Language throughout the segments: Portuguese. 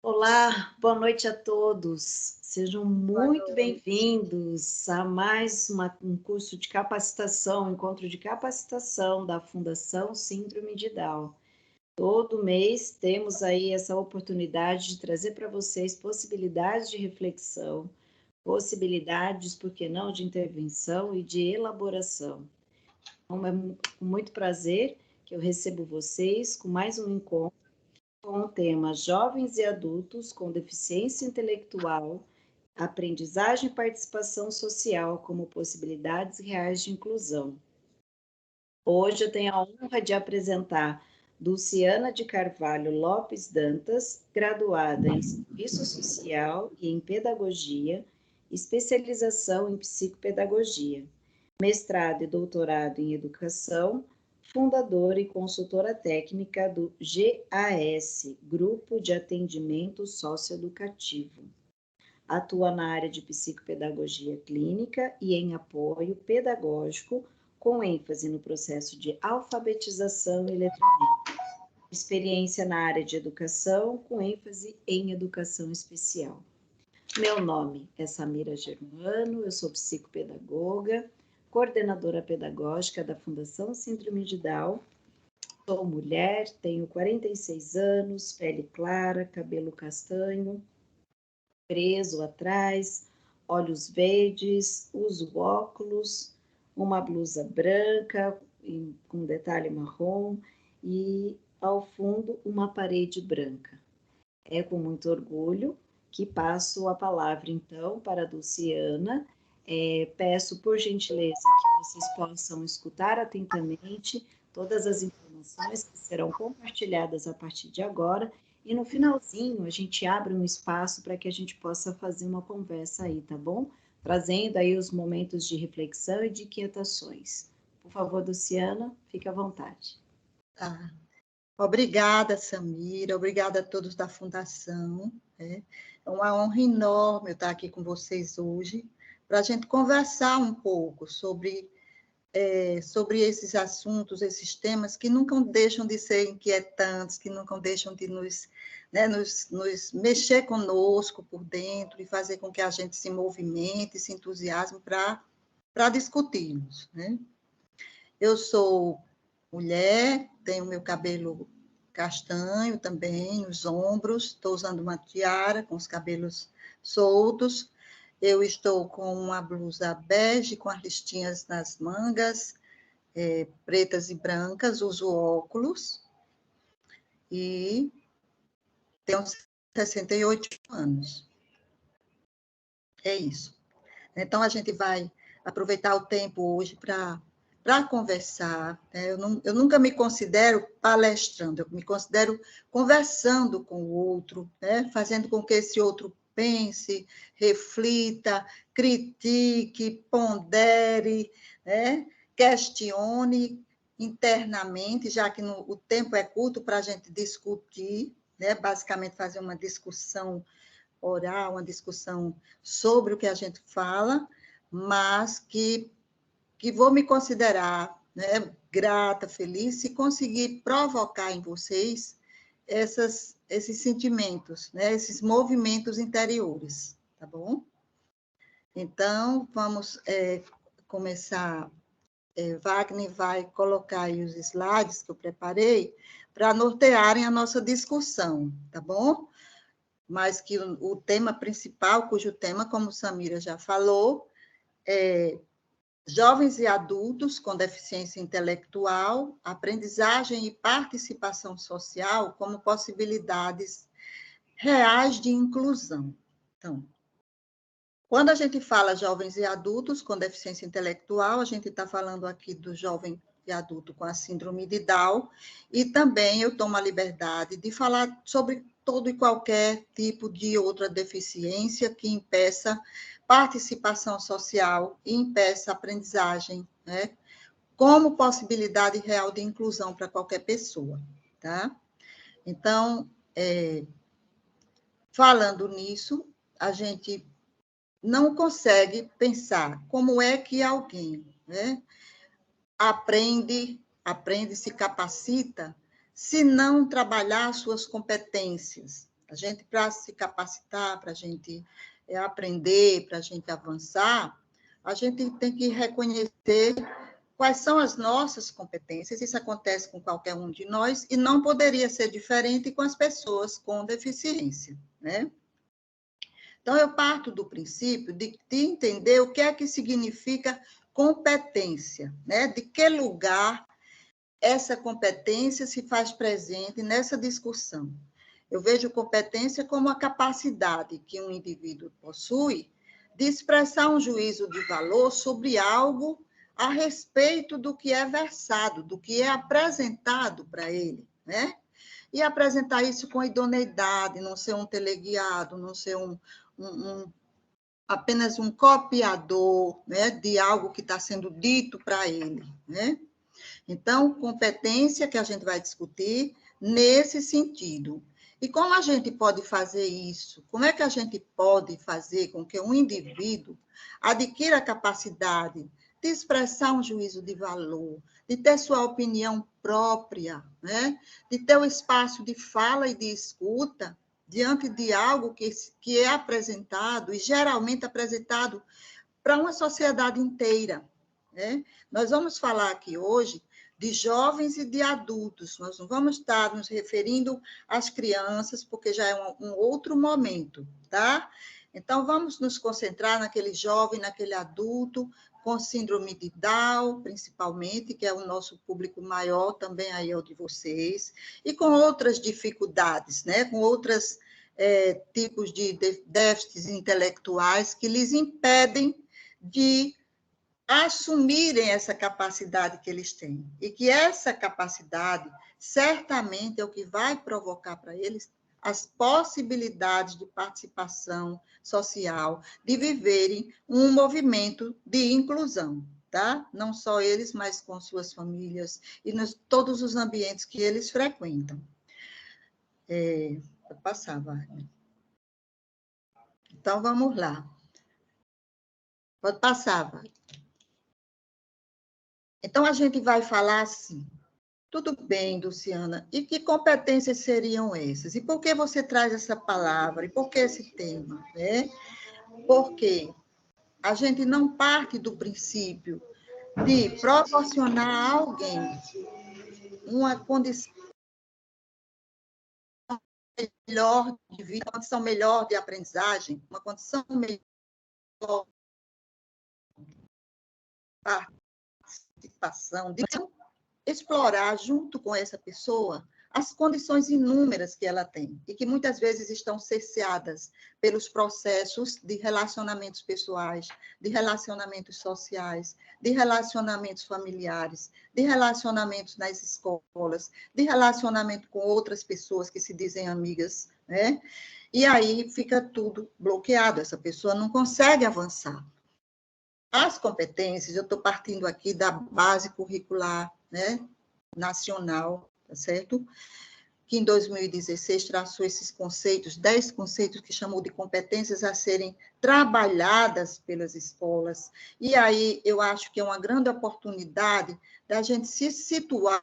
Olá, boa noite a todos. Sejam Boa muito noite. bem-vindos a mais um curso de capacitação, encontro de capacitação da Fundação Síndrome de Down. Todo mês temos aí essa oportunidade de trazer para vocês possibilidades de reflexão, possibilidades, por que não, de intervenção e de elaboração. Então, é com muito prazer que eu recebo vocês com mais um encontro com o tema Jovens e Adultos com Deficiência Intelectual, Aprendizagem e Participação Social como Possibilidades Reais de Inclusão. Hoje eu tenho a honra de apresentar Dulciana de Carvalho Lopes Dantas, graduada em Serviço Social e em Pedagogia, especialização em Psicopedagogia, mestrado e doutorado em Educação, fundadora e consultora técnica do GAS, Grupo de Atendimento Socioeducativo. Atua na área de psicopedagogia clínica e em apoio pedagógico, com ênfase no processo de alfabetização e letramento. Experiência na área de educação, com ênfase em educação especial. Meu nome é Samira Germano, eu sou psicopedagoga, coordenadora pedagógica da Fundação Síndrome de Down. Sou mulher, tenho 46 anos, pele clara, cabelo castanho, preso atrás, olhos verdes, uso óculos, uma blusa branca com detalhe marrom e ao fundo uma parede branca. É com muito orgulho que passo a palavra então para a Dulciana. Peço por gentileza que vocês possam escutar atentamente todas as informações que serão compartilhadas a partir de agora e no finalzinho a gente abre um espaço para que a gente possa fazer uma conversa aí, tá bom? Trazendo aí os momentos de reflexão e de inquietações. Por favor, Luciana, fique à vontade. Tá. Obrigada, Samira. Obrigada a todos da Fundação. É uma honra enorme eu estar aqui com vocês hoje para a gente conversar um pouco sobre esses assuntos, esses temas que nunca deixam de ser inquietantes, que nunca deixam de nos mexer conosco por dentro e fazer com que a gente se movimente, se entusiasme para discutirmos, né? Eu sou mulher, tenho meu cabelo castanho também, nos ombros, estou usando uma tiara com os cabelos soltos. Eu estou com uma blusa bege com as listinhas nas mangas, pretas e brancas, uso óculos e tenho 68 anos. É isso. Então, a gente vai aproveitar o tempo hoje para conversar. Né? Eu nunca me considero palestrando, eu me considero conversando com o outro, né? Fazendo com que esse outro pense, reflita, critique, pondere, né? Questione internamente, já que o tempo é curto para a gente discutir, né? Basicamente fazer uma discussão oral, uma discussão sobre o que a gente fala, mas que vou me considerar, né, grata, feliz, se conseguir provocar em vocês esses sentimentos, né, esses movimentos interiores, tá bom? Então, vamos começar. Wagner vai colocar aí os slides que eu preparei para nortearem a nossa discussão, tá bom? Mas que o tema principal, cujo tema, como Samira já falou, é jovens e adultos com deficiência intelectual, aprendizagem e participação social como possibilidades reais de inclusão. Então, quando a gente fala jovens e adultos com deficiência intelectual, a gente está falando aqui do jovem e adulto com a síndrome de Down, e também eu tomo a liberdade de falar sobre todo e qualquer tipo de outra deficiência que impeça participação social e impeça aprendizagem, né? Como possibilidade real de inclusão para qualquer pessoa, tá? Então, falando nisso, a gente não consegue pensar como é que alguém, né, aprende, se capacita, se não trabalhar suas competências, A gente, para se capacitar, para a gente aprender, para a gente avançar, a gente tem que reconhecer quais são as nossas competências. Isso acontece com qualquer um de nós e não poderia ser diferente com as pessoas com deficiência, né? Então, eu parto do princípio de entender o que é que significa competência, né? De que lugar essa competência se faz presente nessa discussão. Eu vejo competência como a capacidade que um indivíduo possui de expressar um juízo de valor sobre algo a respeito do que é versado, do que é apresentado para ele, né? E apresentar isso com idoneidade, não ser um teleguiado, não ser apenas um copiador, né, de algo que está sendo dito para ele, né? Então, competência que a gente vai discutir nesse sentido. E como a gente pode fazer isso? Como é que a gente pode fazer com que um indivíduo adquira a capacidade de expressar um juízo de valor, de ter sua opinião própria, né? De ter o espaço de fala e de escuta diante de algo que é apresentado, e geralmente apresentado para uma sociedade inteira, né? Nós vamos falar aqui hoje de jovens e de adultos, nós não vamos estar nos referindo às crianças, porque já é um outro momento, tá? Então, vamos nos concentrar naquele jovem, naquele adulto com síndrome de Down, principalmente, que é o nosso público maior, também aí é o de vocês, e com outras dificuldades, né? Com outros tipos de déficits intelectuais que lhes impedem de assumirem essa capacidade que eles têm. E que essa capacidade, certamente, é o que vai provocar para eles as possibilidades de participação social, de viverem um movimento de inclusão, tá? Não só eles, mas com suas famílias e todos os ambientes que eles frequentam. Pode passar, Wagner. Então, vamos lá. Pode passar, Wagner. Então, a gente vai falar assim, tudo bem, Luciana, e que competências seriam essas? E por que você traz essa palavra? E por que esse tema? Né? Porque a gente não parte do princípio de proporcionar a alguém uma condição melhor de vida, uma condição melhor de aprendizagem, uma condição melhor de participação, de explorar junto com essa pessoa as condições inúmeras que ela tem e que muitas vezes estão cerceadas pelos processos de relacionamentos pessoais, de relacionamentos sociais, de relacionamentos familiares, de relacionamentos nas escolas, de relacionamento com outras pessoas que se dizem amigas, né? E aí fica tudo bloqueado, essa pessoa não consegue avançar. As competências, eu estou partindo aqui da base curricular, né, nacional, tá certo? Que em 2016 traçou esses conceitos, 10 conceitos que chamou de competências a serem trabalhadas pelas escolas. E aí eu acho que é uma grande oportunidade da gente se situar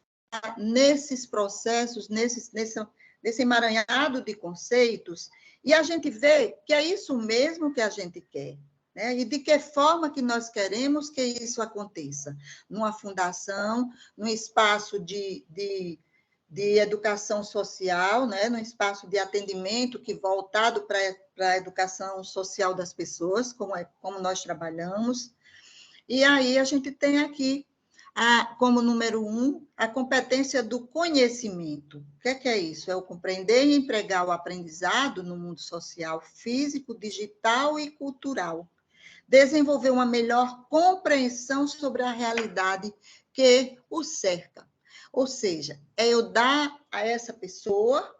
nesses processos, nesse emaranhado de conceitos, e a gente vê que é isso mesmo que a gente quer. Né? E de que forma que nós queremos que isso aconteça? Numa fundação, num espaço de educação social, né? Num espaço de atendimento que voltado para a educação social das pessoas, como nós trabalhamos. E aí a gente tem aqui, como número 1, a competência do conhecimento. O que é isso? É o compreender e empregar o aprendizado no mundo social, físico, digital e cultural. Desenvolver uma melhor compreensão sobre a realidade que o cerca. Ou seja, é eu dar a essa pessoa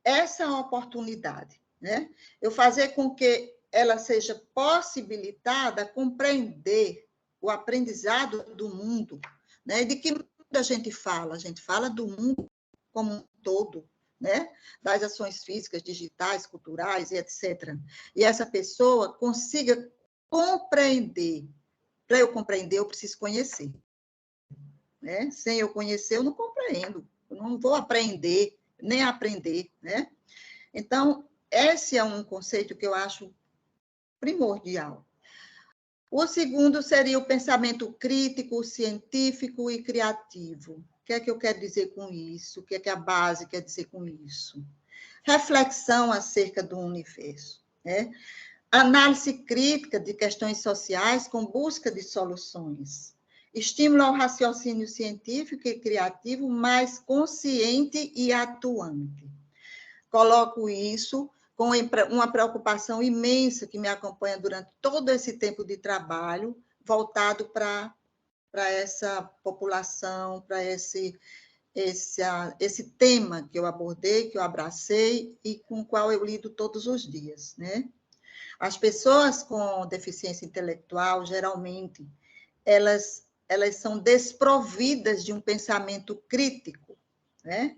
essa oportunidade, né? Eu fazer com que ela seja possibilitada a compreender o aprendizado do mundo, né? De que mundo a gente fala? A gente fala do mundo como um todo, né? Das ações físicas, digitais, culturais e etc. E essa pessoa consiga compreender. Para eu compreender, eu preciso conhecer. Né? Sem eu conhecer, eu não compreendo. Eu não vou aprender, nem aprender. Né? Então, esse é um conceito que eu acho primordial. O segundo seria o pensamento crítico, científico e criativo. O que é que eu quero dizer com isso? O que é que a base quer dizer com isso? Reflexão acerca do universo, né? Análise crítica de questões sociais com busca de soluções. Estímulo ao raciocínio científico e criativo mais consciente e atuante. Coloco isso com uma preocupação imensa que me acompanha durante todo esse tempo de trabalho, voltado para essa população, para esse tema que eu abordei, que eu abracei e com o qual eu lido todos os dias, né? As pessoas com deficiência intelectual, geralmente, elas são desprovidas de um pensamento crítico, né?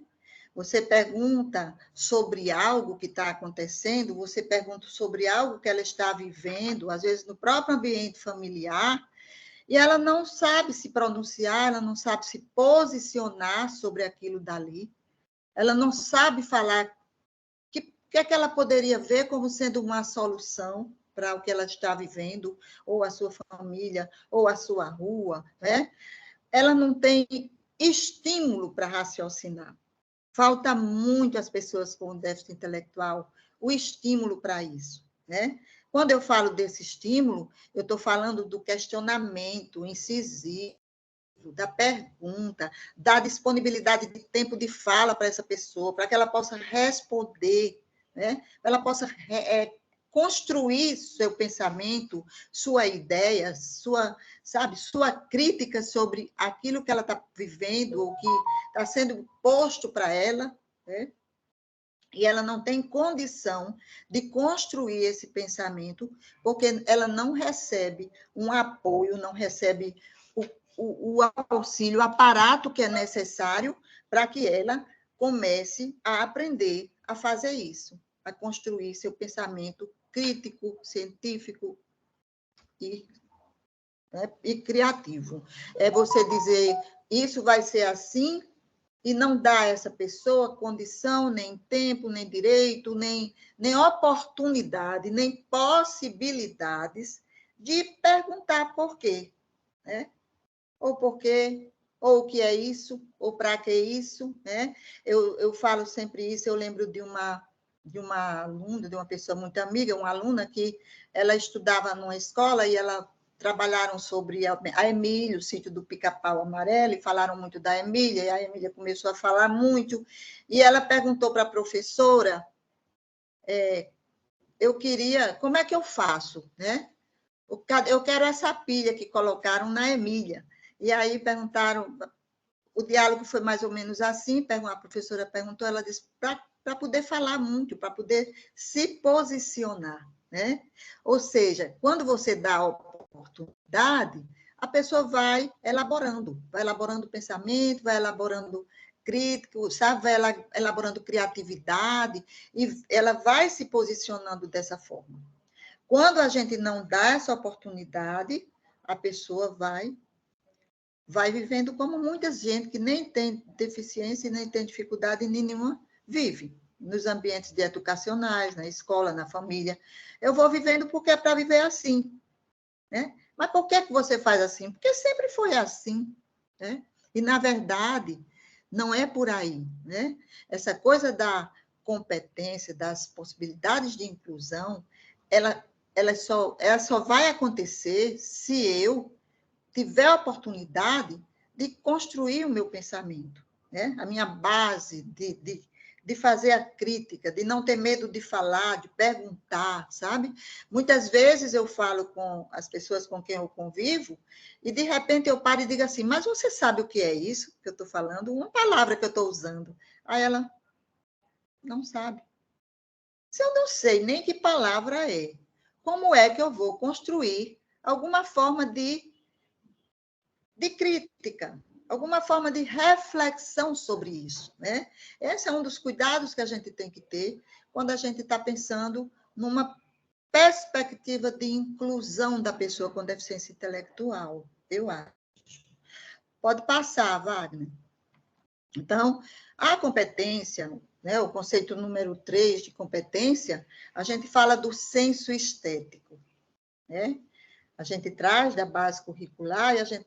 Você pergunta sobre algo que está acontecendo, você pergunta sobre algo que ela está vivendo, às vezes no próprio ambiente familiar, e ela não sabe se pronunciar, ela não sabe se posicionar sobre aquilo dali, ela não sabe falar o que é que ela poderia ver como sendo uma solução para o que ela está vivendo, ou a sua família, ou a sua rua, né? Ela não tem estímulo para raciocinar. Falta muito às pessoas com déficit intelectual o estímulo para isso, né? Quando eu falo desse estímulo, eu estou falando do questionamento incisivo, da pergunta, da disponibilidade de tempo de fala para essa pessoa, para que ela possa responder, né? Ela possa construir seu pensamento, sua ideia, sua crítica sobre aquilo que ela está vivendo ou que está sendo posto para ela, né? E ela não tem condição de construir esse pensamento, porque ela não recebe um apoio, não recebe o auxílio, o aparato que é necessário para que ela comece a aprender a fazer isso, a construir seu pensamento crítico, científico e, né, e criativo. É você dizer, isso vai ser assim, e não dá a essa pessoa condição, nem tempo, nem direito, nem oportunidade, nem possibilidades de perguntar por quê, né? Ou por quê, ou o que é isso, ou para que isso, né? Eu falo sempre isso, eu lembro de uma aluna, de uma pessoa muito amiga, uma aluna que ela estudava numa escola e ela trabalharam sobre a Emília, o sítio do Pica-Pau Amarelo, e falaram muito da Emília, e a Emília começou a falar muito, e ela perguntou para a professora, eu queria, como é que eu faço, né? Eu quero essa pilha que colocaram na Emília. E aí perguntaram, o diálogo foi mais ou menos assim, a professora perguntou, ela disse, para poder falar muito, para poder se posicionar, né? Ou seja, quando você dá a oportunidade, a pessoa vai elaborando pensamento, vai elaborando crítico, sabe? Vai elaborando criatividade, e ela vai se posicionando dessa forma. Quando a gente não dá essa oportunidade, a pessoa vai vivendo como muita gente que nem tem deficiência e nem tem dificuldade nenhuma vive, nos ambientes educacionais, na escola, na família. Eu vou vivendo porque é para viver assim, né? Mas por que você faz assim? Porque sempre foi assim, né? E, na verdade, não é por aí, né? Essa coisa da competência, das possibilidades de inclusão, ela só vai acontecer se eu tiver a oportunidade de construir o meu pensamento, né? A minha base de fazer a crítica, de não ter medo de falar, de perguntar, sabe? Muitas vezes eu falo com as pessoas com quem eu convivo e, de repente, eu paro e digo assim, mas você sabe o que é isso que eu estou falando? Uma palavra que eu estou usando. Aí ela não sabe. Se eu não sei nem que palavra é, como é que eu vou construir alguma forma de crítica, alguma forma de reflexão sobre isso, né? Esse é um dos cuidados que a gente tem que ter quando a gente está pensando numa perspectiva de inclusão da pessoa com deficiência intelectual, eu acho. Pode passar, Wagner. Então, a competência né, o conceito número 3 de competência, a gente fala do senso estético, né? A gente traz da base curricular e a gente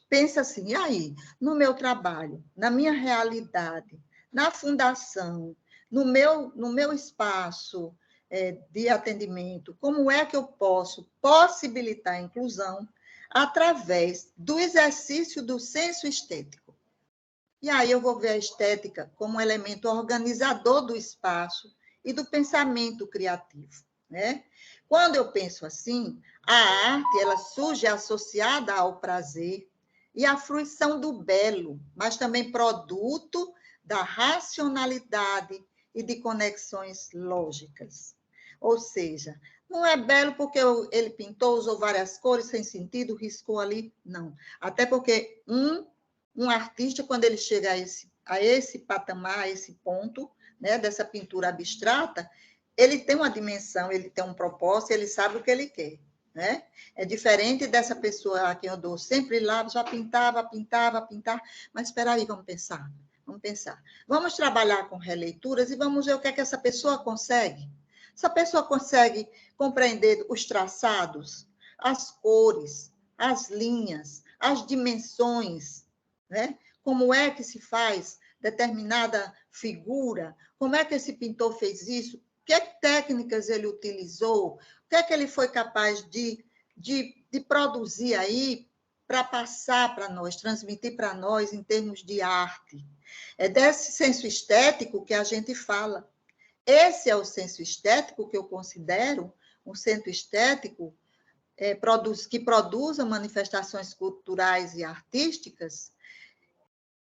pensa assim, e aí, no meu trabalho, na minha realidade, na fundação, no meu espaço de atendimento, como é que eu posso possibilitar a inclusão através do exercício do senso estético? E aí eu vou ver a estética como um elemento organizador do espaço e do pensamento criativo, né? Quando eu penso assim, a arte ela surge associada ao prazer e à fruição do belo, mas também produto da racionalidade e de conexões lógicas. Ou seja, não é belo porque ele pintou, usou várias cores sem sentido, riscou ali, não. Até porque um artista, quando ele chega a esse patamar, a esse ponto, né, dessa pintura abstrata, ele tem uma dimensão, ele tem um propósito, ele sabe o que ele quer, né? É diferente dessa pessoa a quem eu dou sempre lá, já pintava, mas espera aí, vamos pensar. Vamos trabalhar com releituras e vamos ver o que é que essa pessoa consegue. Essa pessoa consegue compreender os traçados, as cores, as linhas, as dimensões, né? Como é que se faz determinada figura? Como é que esse pintor fez isso? Que técnicas ele utilizou? O que é que ele foi capaz de produzir aí para passar para nós, transmitir para nós em termos de arte? É desse senso estético que a gente fala. Esse é o senso estético que eu considero um senso estético que produza manifestações culturais e artísticas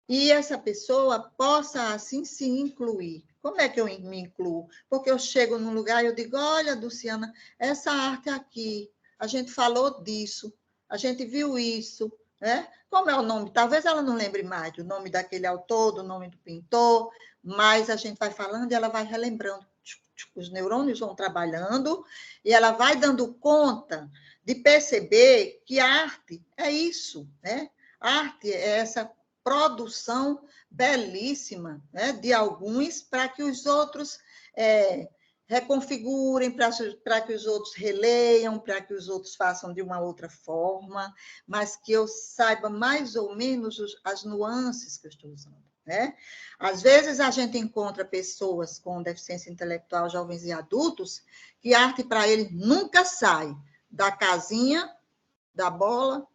e essa pessoa possa, assim, se incluir. Como é que eu me incluo? Porque eu chego num lugar e eu digo, olha, Luciana, essa arte aqui, a gente falou disso, a gente viu isso, né? Como é o nome? Talvez ela não lembre mais do nome daquele autor, do nome do pintor, mas a gente vai falando e ela vai relembrando. Os neurônios vão trabalhando e ela vai dando conta de perceber que a arte é isso, né? A arte é essa produção belíssima, né, de alguns para que os outros reconfigurem, para que os outros releiam, para que os outros façam de uma outra forma, mas que eu saiba mais ou menos as nuances que eu estou usando. Né? Às vezes a gente encontra pessoas com deficiência intelectual, jovens e adultos, que a arte para eles nunca sai da casinha, da bola,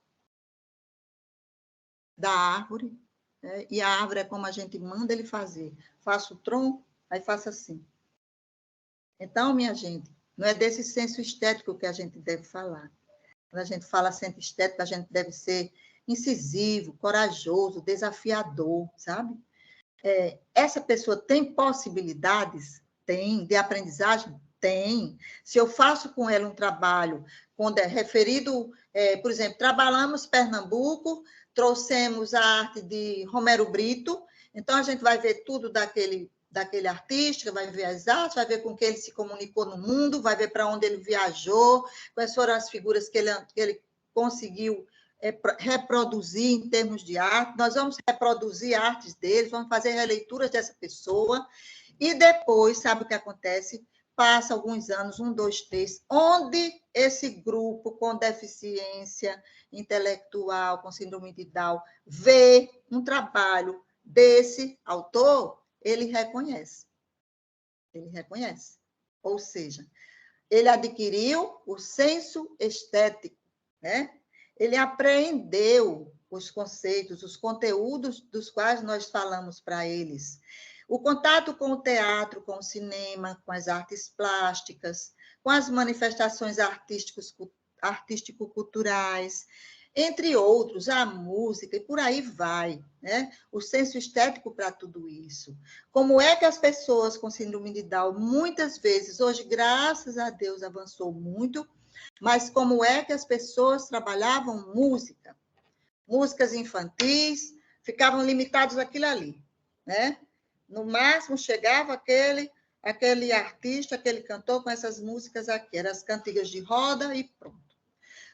da árvore, né? E a árvore é como a gente manda ele fazer. Faça o tronco, aí faça assim. Então, minha gente, não é desse senso estético que a gente deve falar. Quando a gente fala senso estético, a gente deve ser incisivo, corajoso, desafiador, sabe? Essa pessoa tem possibilidades? Tem. De aprendizagem? Tem. Se eu faço com ela um trabalho quando é referido, por exemplo, trabalhamos Pernambuco, trouxemos a arte de Romero Brito, então a gente vai ver tudo daquele artista, vai ver as artes, vai ver com que ele se comunicou no mundo, vai ver para onde ele viajou, quais foram as figuras que ele conseguiu reproduzir em termos de arte, nós vamos reproduzir artes deles, vamos fazer releituras dessa pessoa, e depois, sabe o que acontece? Passa alguns anos, 1, 2, 3, onde esse grupo com deficiência intelectual, com síndrome de Down, vê um trabalho desse autor, ele reconhece. Ele reconhece. Ou seja, ele adquiriu o senso estético, né? Ele apreendeu os conceitos, os conteúdos dos quais nós falamos para eles. O contato com o teatro, com o cinema, com as artes plásticas, com as manifestações artístico-culturais, entre outros, a música, e por aí vai, né? O senso estético para tudo isso. Como é que as pessoas com síndrome de Down, muitas vezes, hoje, graças a Deus, avançou muito, mas como é que as pessoas trabalhavam música? Músicas infantis, ficavam limitados àquilo ali, né? No máximo, chegava aquele artista, aquele cantor com essas músicas aqui, eram as cantigas de roda e pronto.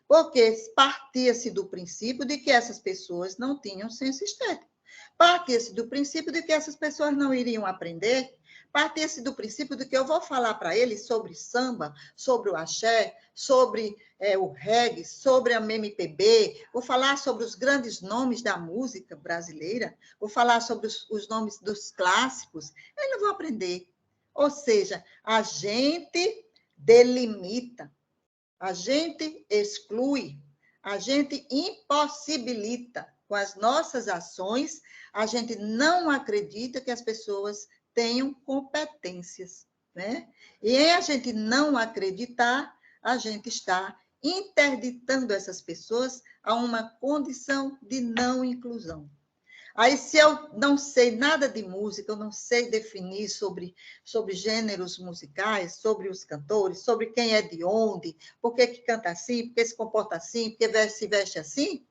Porque partia-se do princípio de que essas pessoas não tinham senso estético. Partia-se do princípio de que essas pessoas não iriam aprender, Partia-se do princípio de que eu vou falar para ele sobre samba, sobre o axé, sobre o reggae, sobre a MPB, vou falar sobre os grandes nomes da música brasileira, vou falar sobre os nomes dos clássicos, eles não vão aprender. Ou seja, a gente delimita, a gente exclui, a gente impossibilita. Com as nossas ações, a gente não acredita que as pessoas tenham competências, né? E em a gente não acreditar, a gente está interditando essas pessoas a uma condição de não inclusão. Aí, se eu não sei nada de música, eu não sei definir sobre gêneros musicais, sobre os cantores, sobre quem é de onde, por que canta assim, por que se comporta assim, por que se veste assim,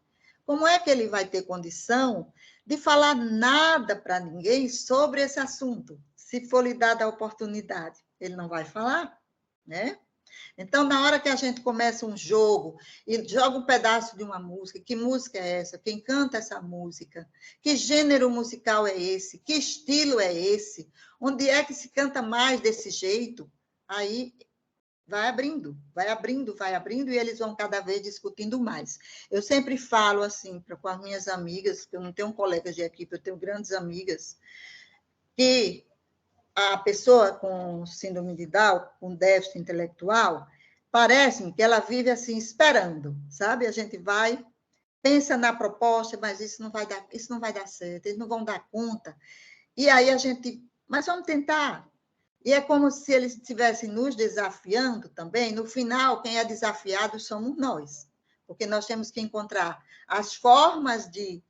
como é que ele vai ter condição de falar nada para ninguém sobre esse assunto, se for lhe dada a oportunidade? Ele não vai falar, né? Então, na hora que a gente começa um jogo e joga um pedaço de uma música, que música é essa? Quem canta essa música? Que gênero musical é esse? Que estilo é esse? Onde é que se canta mais desse jeito? Aí vai abrindo, vai abrindo, vai abrindo, e eles vão cada vez discutindo mais. Eu sempre falo assim com as minhas amigas, que eu não tenho colegas de equipe, eu tenho grandes amigas, que a pessoa com síndrome de Down, com déficit intelectual, parece-me que ela vive assim, esperando, sabe? A gente vai, pensa na proposta, mas isso não vai dar certo, eles não vão dar conta. E aí a gente, mas vamos tentar. E é como se eles estivessem nos desafiando também. No final, quem é desafiado somos nós, porque nós temos que encontrar as formas de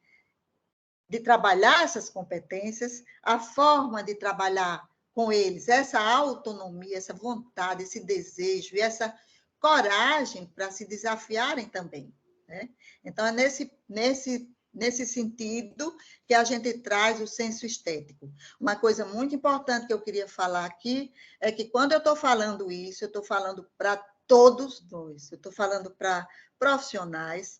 trabalhar essas competências, a forma de trabalhar com eles, essa autonomia, essa vontade, esse desejo e essa coragem para se desafiarem também, né? Então, é nesse sentido que a gente traz o senso estético. Uma coisa muito importante que eu queria falar aqui é que, quando eu estou falando isso, eu estou falando para todos nós, eu estou falando para profissionais,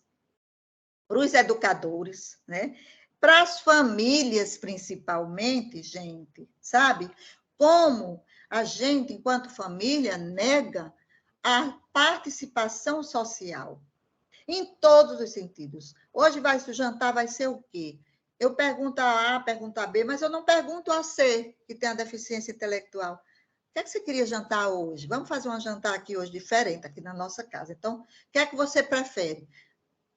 para os educadores, né? Para as famílias, principalmente, gente, sabe? Como a gente, enquanto família, nega a participação social, em todos os sentidos. Hoje o jantar vai ser o quê? Eu pergunto a A, pergunto a B, mas eu não pergunto a C, que tem a deficiência intelectual. O que é que você queria jantar hoje? Vamos fazer um jantar aqui hoje diferente, aqui na nossa casa. Então, o que é que você prefere?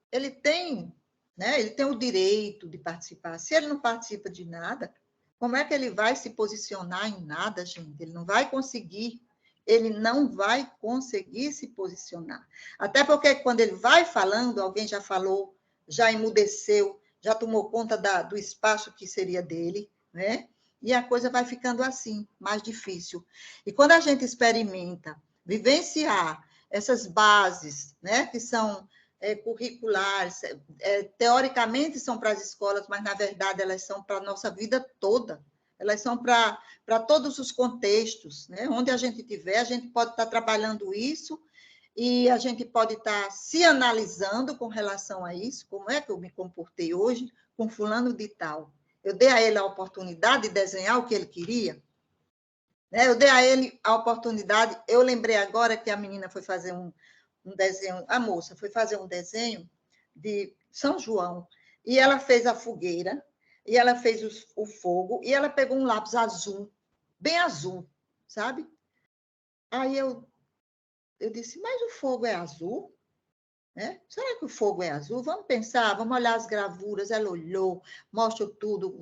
Ele tem, né? Ele tem o direito de participar. Se ele não participa de nada, como é que ele vai se posicionar em nada, gente? Ele não vai conseguir. Ele não vai conseguir se posicionar. Até porque, quando ele vai falando, alguém já falou, já emudeceu, já tomou conta do espaço que seria dele, né? E a coisa vai ficando assim, mais difícil. E quando a gente experimenta vivenciar essas bases, né, que são curriculares, teoricamente são para as escolas, mas, na verdade, elas são para a nossa vida toda. Elas são para todos os contextos, né? Onde a gente estiver, a gente pode estar trabalhando isso e a gente pode estar se analisando com relação a isso. Como é que eu me comportei hoje com fulano de tal? Eu dei a ele a oportunidade de desenhar o que ele queria? Né? Eu dei a ele a oportunidade... Eu lembrei agora que a menina foi fazer um desenho, a moça foi fazer um desenho de São João, e ela fez a fogueira, e ela fez o fogo, e ela pegou um lápis azul, bem azul, sabe? Aí eu disse, mas o fogo é azul? Né? Será que o fogo é azul? Vamos pensar, vamos olhar as gravuras. Ela olhou, mostrou tudo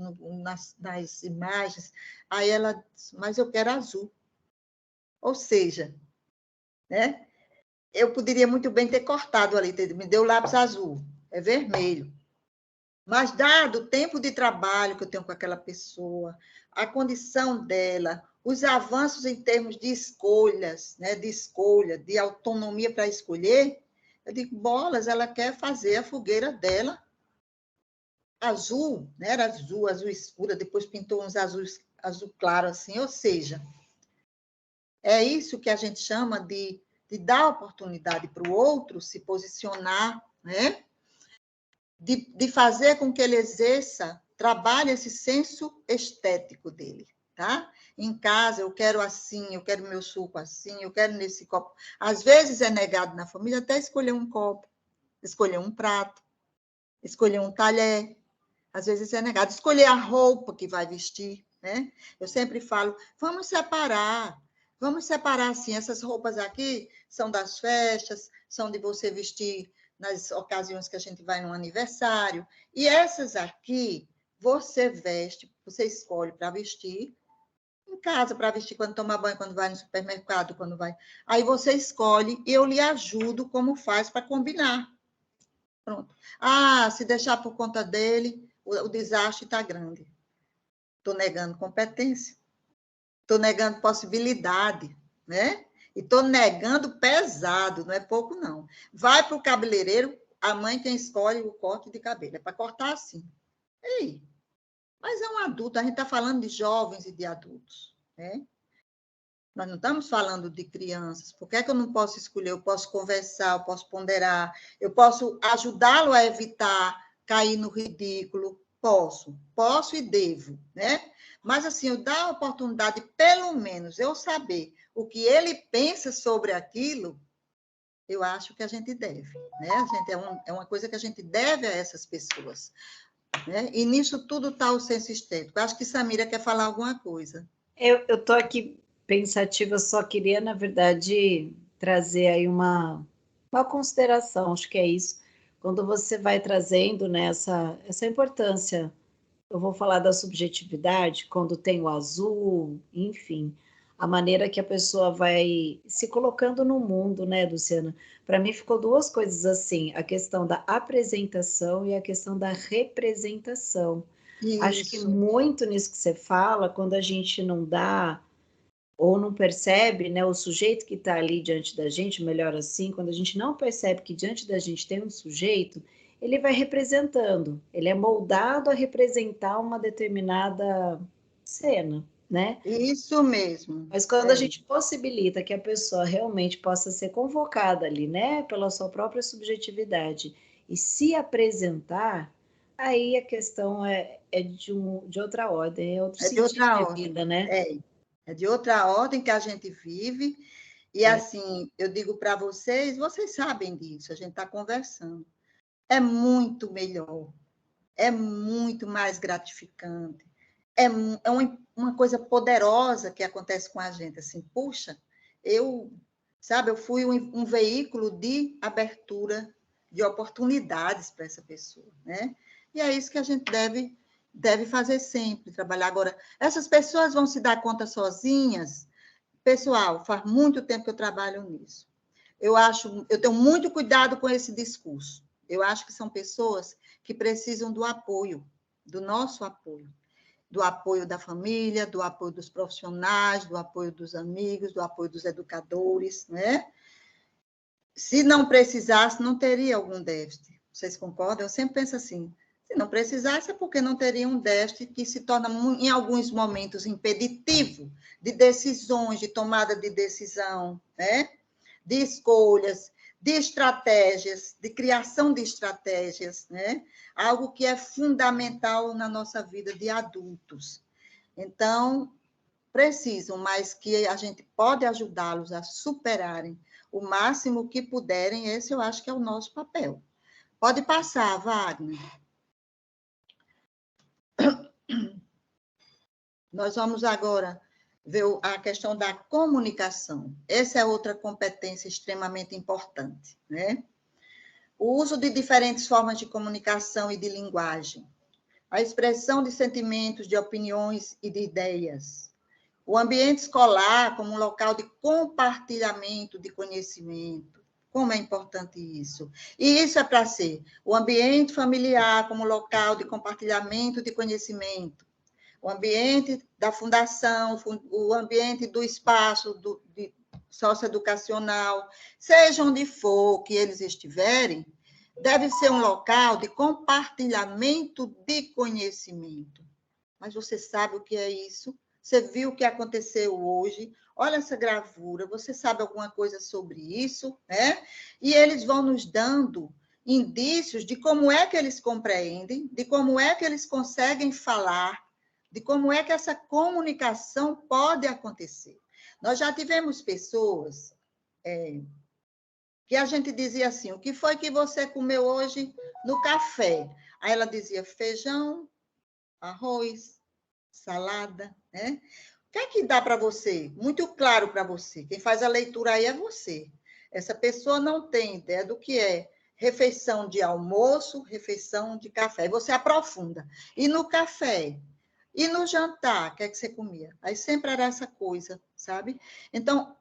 nas imagens. Aí ela disse, mas eu quero azul. Ou seja, né? Eu poderia muito bem ter cortado ali, me deu lápis azul, é vermelho. Mas, dado o tempo de trabalho que eu tenho com aquela pessoa, a condição dela, os avanços em termos de escolhas, né, de escolha, de autonomia para escolher, eu digo, bolas, ela quer fazer a fogueira dela azul, né? Era azul, azul escura, depois pintou uns azuis, azul claro assim, ou seja, é isso que a gente chama de dar oportunidade para o outro se posicionar, né? De fazer com que ele exerça, trabalhe esse senso estético dele, tá? Em casa, eu quero assim, eu quero meu suco assim, eu quero nesse copo. Às vezes é negado na família até escolher um copo, escolher um prato, escolher um talher. Às vezes é negado. Escolher a roupa que vai vestir, né? Eu sempre falo, vamos separar. Vamos separar, assim, essas roupas aqui são das festas, são de você vestir nas ocasiões que a gente vai no aniversário. E essas aqui, você veste, você escolhe para vestir em casa, para vestir quando toma banho, quando vai no supermercado, quando vai. Aí você escolhe e eu lhe ajudo como faz para combinar. Pronto. Ah, se deixar por conta dele, o desastre está grande. Estou negando competência, estou negando possibilidade, né? E estou negando pesado, não é pouco, não. Vai para o cabeleireiro, a mãe quem escolhe o corte de cabelo, é para cortar assim. Ei, mas é um adulto, a gente está falando de jovens e de adultos, né? Nós não estamos falando de crianças. Por que é que eu não posso escolher? Eu posso conversar, eu posso ponderar, eu posso ajudá-lo a evitar cair no ridículo. Posso e devo, né? Mas, assim, eu dar a oportunidade, pelo menos, eu saber o que ele pensa sobre aquilo, eu acho que a gente deve, né? A gente é uma coisa que a gente deve a essas pessoas, né? E nisso tudo está o senso estético. Acho que Samira quer falar alguma coisa. Eu estou aqui pensativa, só queria, na verdade, trazer aí uma consideração, acho que é isso. Quando você vai trazendo, né, essa importância, eu vou falar da subjetividade, quando tem o azul, enfim, a maneira que a pessoa vai se colocando no mundo, né, Luciana? Para mim ficou duas coisas assim, a questão da apresentação e a questão da representação. Acho que Isso. muito nisso que você fala, quando a gente não dá ou não percebe, né, o sujeito que está ali diante da gente, melhor assim, quando a gente não percebe que diante da gente tem um sujeito, ele vai representando, ele é moldado a representar uma determinada cena, né? Isso mesmo. Mas quando a É. gente possibilita que a pessoa realmente possa ser convocada ali, né, pela sua própria subjetividade e se apresentar, aí a questão é de outra ordem, é outro É de sentido outra de ordem. vida, né? É de outra ordem que a gente vive. E É. assim, eu digo para vocês, vocês sabem disso, a gente está conversando. É muito melhor, é muito mais gratificante. É uma coisa poderosa que acontece com a gente. Assim, puxa, eu, sabe, eu fui um veículo de abertura de oportunidades para essa pessoa, né? E é isso que a gente deve fazer sempre, trabalhar. Agora, essas pessoas vão se dar conta sozinhas? Pessoal, faz muito tempo que eu trabalho nisso. Eu tenho muito cuidado com esse discurso. Eu acho que são pessoas que precisam do apoio, do nosso apoio, do apoio da família, do apoio dos profissionais, do apoio dos amigos, do apoio dos educadores, né? Se não precisasse, não teria algum déficit. Vocês concordam? Eu sempre penso assim, se não precisasse é porque não teria um déficit que se torna, em alguns momentos, impeditivo de decisões, de tomada de decisão, né? De escolhas, de estratégias, de criação de estratégias, né? Algo que é fundamental na nossa vida de adultos. Então, precisam, mas que a gente pode ajudá-los a superarem o máximo que puderem, esse eu acho que é o nosso papel. Pode passar, Wagner. Nós vamos agora ver a questão da comunicação. Essa é outra competência extremamente importante, né? O uso de diferentes formas de comunicação e de linguagem, a expressão de sentimentos, de opiniões e de ideias, o ambiente escolar como um local de compartilhamento de conhecimento. Como é importante isso. E isso é para ser o ambiente familiar como local de compartilhamento de conhecimento, o ambiente da fundação, o ambiente do espaço socioeducacional, seja onde for que eles estiverem, deve ser um local de compartilhamento de conhecimento. Mas você sabe o que é isso? Você viu o que aconteceu hoje? Olha essa gravura, você sabe alguma coisa sobre isso, né? E eles vão nos dando indícios de como é que eles compreendem, de como é que eles conseguem falar, de como é que essa comunicação pode acontecer. Nós já tivemos pessoas que a gente dizia assim, o que foi que você comeu hoje no café? Aí ela dizia feijão, arroz, salada, né? O que é que dá para você? Muito claro para você. Quem faz a leitura aí é você. Essa pessoa não tem ideia do que é refeição de almoço, refeição de café. E você aprofunda. E no café? E no jantar? O que é que você comia? Aí sempre era essa coisa, sabe? Então,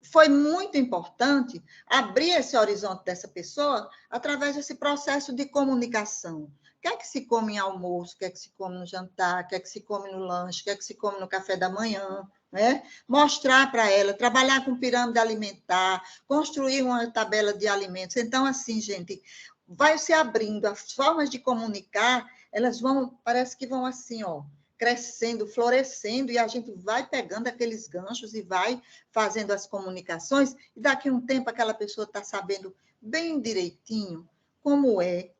foi muito importante abrir esse horizonte dessa pessoa através desse processo de comunicação. O que é que se come em almoço, o que é que se come no jantar, o que é que se come no lanche, o que é que se come no café da manhã, né? Mostrar para ela, trabalhar com pirâmide alimentar, construir uma tabela de alimentos. Então, assim, gente, vai se abrindo, as formas de comunicar, elas vão, parece que vão assim, ó, crescendo, florescendo, e a gente vai pegando aqueles ganchos e vai fazendo as comunicações, e daqui a um tempo aquela pessoa está sabendo bem direitinho como é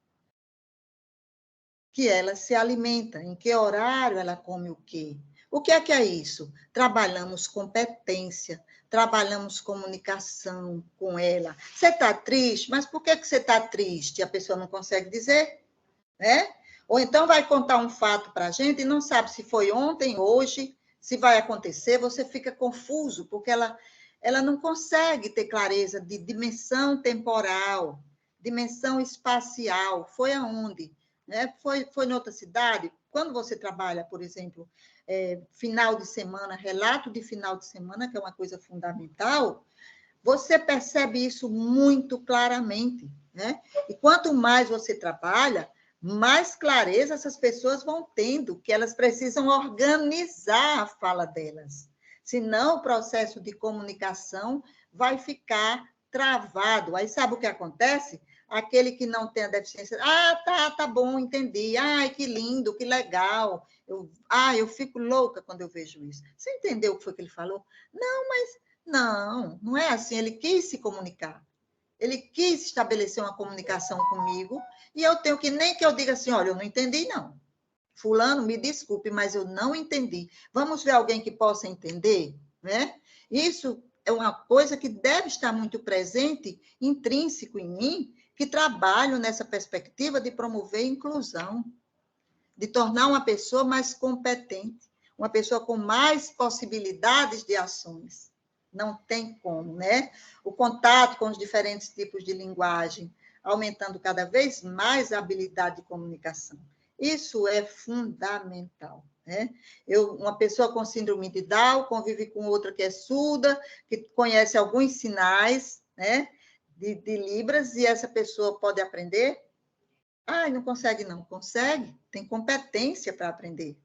que ela se alimenta, em que horário ela come o quê. O que é isso? Trabalhamos competência, trabalhamos comunicação com ela. Você está triste, mas por que você está triste? A pessoa não consegue dizer, né? Ou então vai contar um fato para a gente e não sabe se foi ontem, hoje, se vai acontecer, você fica confuso, porque ela não consegue ter clareza de dimensão temporal, dimensão espacial. Foi aonde? Né? Foi em outra cidade? Quando você trabalha, por exemplo, final de semana, relato de final de semana, que é uma coisa fundamental, você percebe isso muito claramente, né? E quanto mais você trabalha, mais clareza essas pessoas vão tendo, que elas precisam organizar a fala delas. Senão, o processo de comunicação vai ficar travado. Aí, sabe o que acontece? Aquele que não tem a deficiência, tá bom, entendi. Ai, que lindo, que legal. Eu fico louca quando eu vejo isso. Você entendeu o que foi que ele falou? Não, mas não é assim. Ele quis se comunicar. Ele quis estabelecer uma comunicação comigo e eu tenho que, nem que eu diga assim, olha, eu não entendi, não. Fulano, me desculpe, mas eu não entendi. Vamos ver alguém que possa entender, né? Isso é uma coisa que deve estar muito presente, intrínseco em mim, que trabalho nessa perspectiva de promover inclusão, de tornar uma pessoa mais competente, uma pessoa com mais possibilidades de ações. Não tem como, né? O contato com os diferentes tipos de linguagem, aumentando cada vez mais a habilidade de comunicação. Isso é fundamental, né? Uma pessoa com síndrome de Down convive com outra que é surda, que conhece alguns sinais, né, de Libras, e essa pessoa pode aprender? Não consegue, não. Consegue, tem competência para aprender.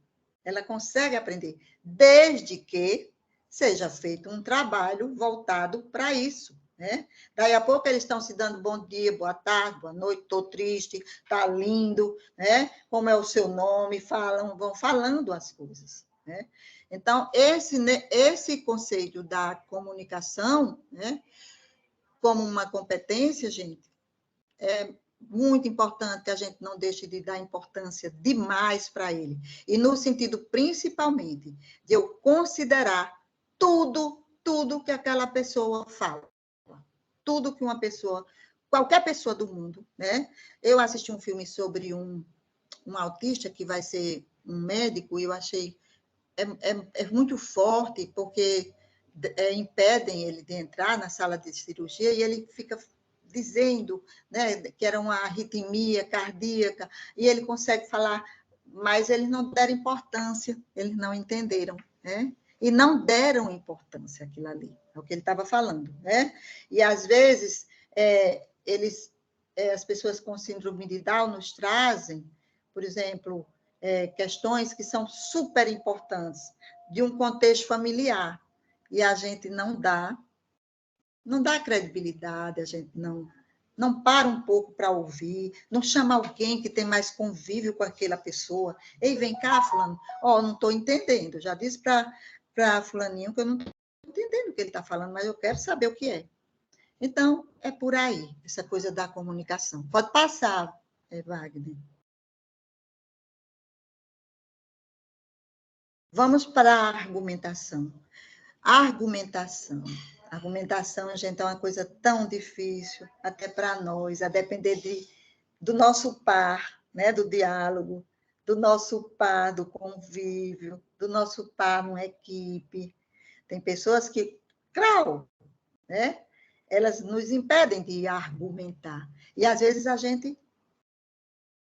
Ela consegue aprender, desde que seja feito um trabalho voltado para isso, né? Daí a pouco eles estão se dando bom dia, boa tarde, boa noite, estou triste, está lindo, né? Como é o seu nome, vão falando as coisas, né? Então, esse conceito da comunicação, né, como uma competência, gente, é muito importante que a gente não deixe de dar importância demais para ele. E no sentido, principalmente, de eu considerar tudo que aquela pessoa fala. Tudo que uma pessoa, qualquer pessoa do mundo, né? Eu assisti um filme sobre um autista que vai ser um médico e eu achei é muito forte, porque impedem ele de entrar na sala de cirurgia e ele fica dizendo, né, que era uma arritmia cardíaca, e ele consegue falar, mas eles não deram importância, eles não entenderam, né? E não deram importância àquilo ali, é o que ele estava falando, né? E, às vezes, as pessoas com síndrome de Down nos trazem, por exemplo, questões que são super importantes, de um contexto familiar, e a gente não dá credibilidade, a gente não para um pouco para ouvir, não chama alguém que tem mais convívio com aquela pessoa. Ei, vem cá, fulano, não estou entendendo. Já disse para fulaninho que eu não estou entendendo o que ele está falando, mas eu quero saber o que é. Então, é por aí, essa coisa da comunicação. Pode passar, Wagner. Vamos para a argumentação. Argumentação. Argumentação, gente, é uma coisa tão difícil, até para nós, a depender do nosso par, né? Do diálogo, do nosso par, do convívio, do nosso par numa equipe. Tem pessoas que, claro, né? Elas nos impedem de argumentar. E, às vezes, a gente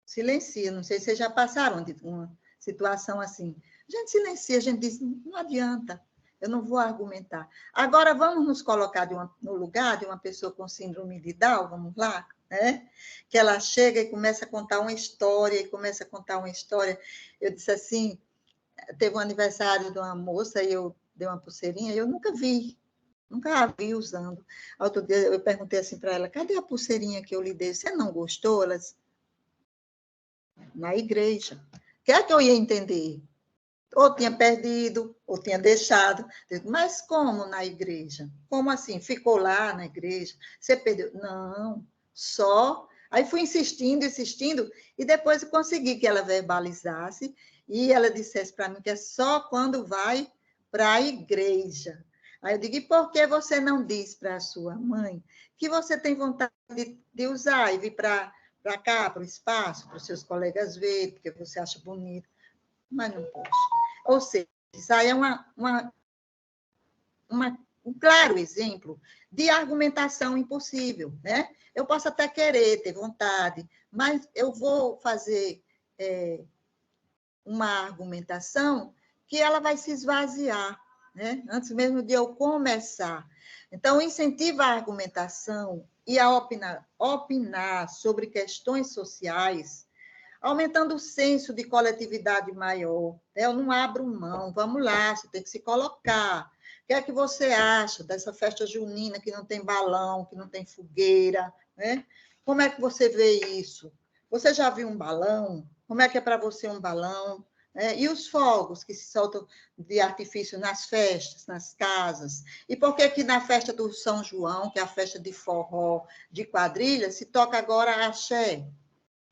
silencia. Não sei se vocês já passaram de uma situação assim. A gente silencia, a gente diz, não adianta, eu não vou argumentar. Agora, vamos nos colocar no lugar de uma pessoa com síndrome de Down, vamos lá, né? Que ela chega e começa a contar uma história, Eu disse assim, teve um aniversário de uma moça e eu dei uma pulseirinha, e eu nunca a vi usando. Outro dia eu perguntei assim para ela, cadê a pulseirinha que eu lhe dei? Você não gostou? Ela disse, na igreja. O que é que eu ia entender? Ou tinha perdido, ou tinha deixado. Mas como na igreja? Como assim? Ficou lá na igreja? Você perdeu? Não, só... Aí fui insistindo, e depois eu consegui que ela verbalizasse, e ela dissesse para mim que é só quando vai para a igreja. Aí eu digo, e por que você não diz para a sua mãe que você tem vontade de usar e vir para cá, para o espaço, para os seus colegas verem, porque você acha bonito? Mas não posso. Ou seja, isso aí é um claro exemplo de argumentação impossível, né? Eu posso até querer, ter vontade, mas eu vou fazer uma argumentação que ela vai se esvaziar, né? Antes mesmo de eu começar. Então, incentiva a argumentação e a opinar sobre questões sociais, aumentando o senso de coletividade maior. Eu não abro mão, vamos lá, você tem que se colocar. O que é que você acha dessa festa junina que não tem balão, que não tem fogueira, né? Como é que você vê isso? Você já viu um balão? Como é que é para você um balão? E os fogos que se soltam de artifício nas festas, nas casas? E por que na festa do São João, que é a festa de forró, de quadrilha, se toca agora axé? O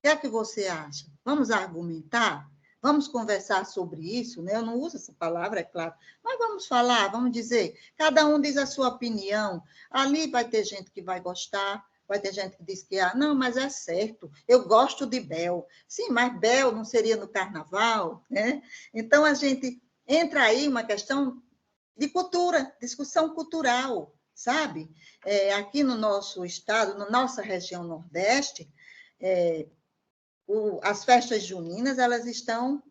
que é que você acha? Vamos argumentar? Vamos conversar sobre isso, né? Eu não uso essa palavra, é claro, mas vamos falar, vamos dizer. Cada um diz a sua opinião. Ali vai ter gente que vai gostar, vai ter gente que diz que, não, mas é certo, eu gosto de Bel. Sim, mas Bel não seria no carnaval, né? Então, a gente entra aí uma questão de cultura, discussão cultural, sabe? Aqui no nosso estado, na nossa região Nordeste, as festas juninas, elas estão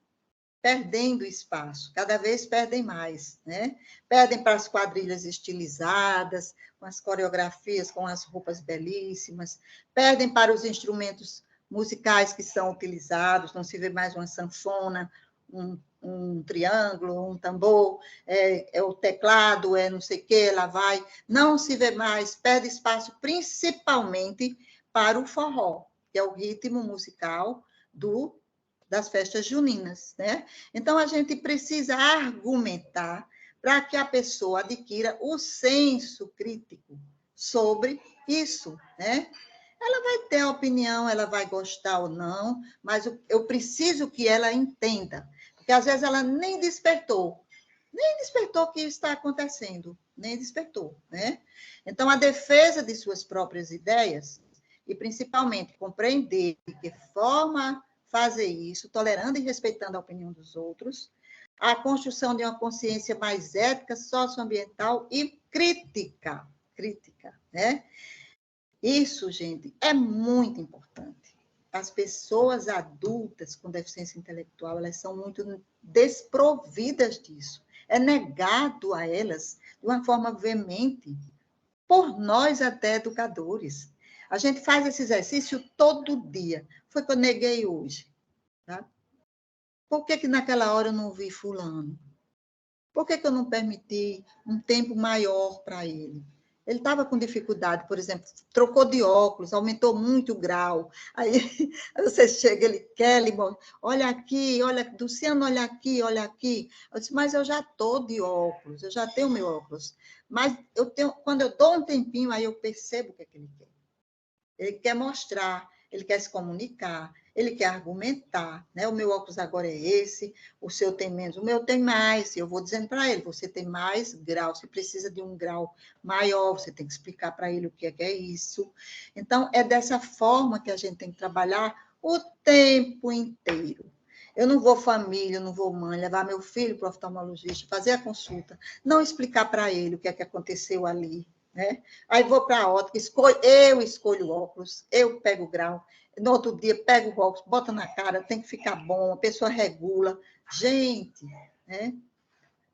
perdendo espaço, cada vez perdem mais, né? Perdem para as quadrilhas estilizadas, com as coreografias, com as roupas belíssimas, perdem para os instrumentos musicais que são utilizados, não se vê mais uma sanfona, um triângulo, um tambor, o teclado, não sei o que, lá vai, não se vê mais, perde espaço principalmente para o forró, que é o ritmo musical das festas juninas, né? Então, a gente precisa argumentar para que a pessoa adquira o senso crítico sobre isso, né? Ela vai ter a opinião, ela vai gostar ou não, mas eu preciso que ela entenda, porque às vezes ela nem despertou o que está acontecendo, nem despertou, né? Então, a defesa de suas próprias ideias, e principalmente compreender de que forma fazer isso, tolerando e respeitando a opinião dos outros, a construção de uma consciência mais ética, socioambiental e crítica, né? Isso, gente, é muito importante. As pessoas adultas com deficiência intelectual, elas são muito desprovidas disso. É negado a elas de uma forma veemente, por nós até educadores. A gente faz esse exercício todo dia. Foi que eu neguei hoje. Tá? Por que naquela hora eu não vi fulano? Por que eu não permiti um tempo maior para ele? Ele estava com dificuldade, por exemplo, trocou de óculos, aumentou muito o grau. Aí você chega, ele quer, olha aqui, olha, Luciano, olha aqui, olha aqui. Eu disse, mas eu já estou de óculos, eu já tenho meu óculos. Mas quando eu dou um tempinho, aí eu percebo o que é que ele quer. Ele quer mostrar, ele quer se comunicar, ele quer argumentar, né? O meu óculos agora é esse, o seu tem menos, o meu tem mais. Eu vou dizendo para ele, você tem mais grau, você precisa de um grau maior, você tem que explicar para ele o que é isso. Então, é dessa forma que a gente tem que trabalhar o tempo inteiro. Eu não vou família, eu não vou mãe, levar meu filho para o oftalmologista, fazer a consulta, não explicar para ele o que é que aconteceu ali, né? Aí vou para a ótica, eu escolho o óculos, eu pego o grau, no outro dia pego o óculos, bota na cara, tem que ficar bom, a pessoa regula. Gente, né?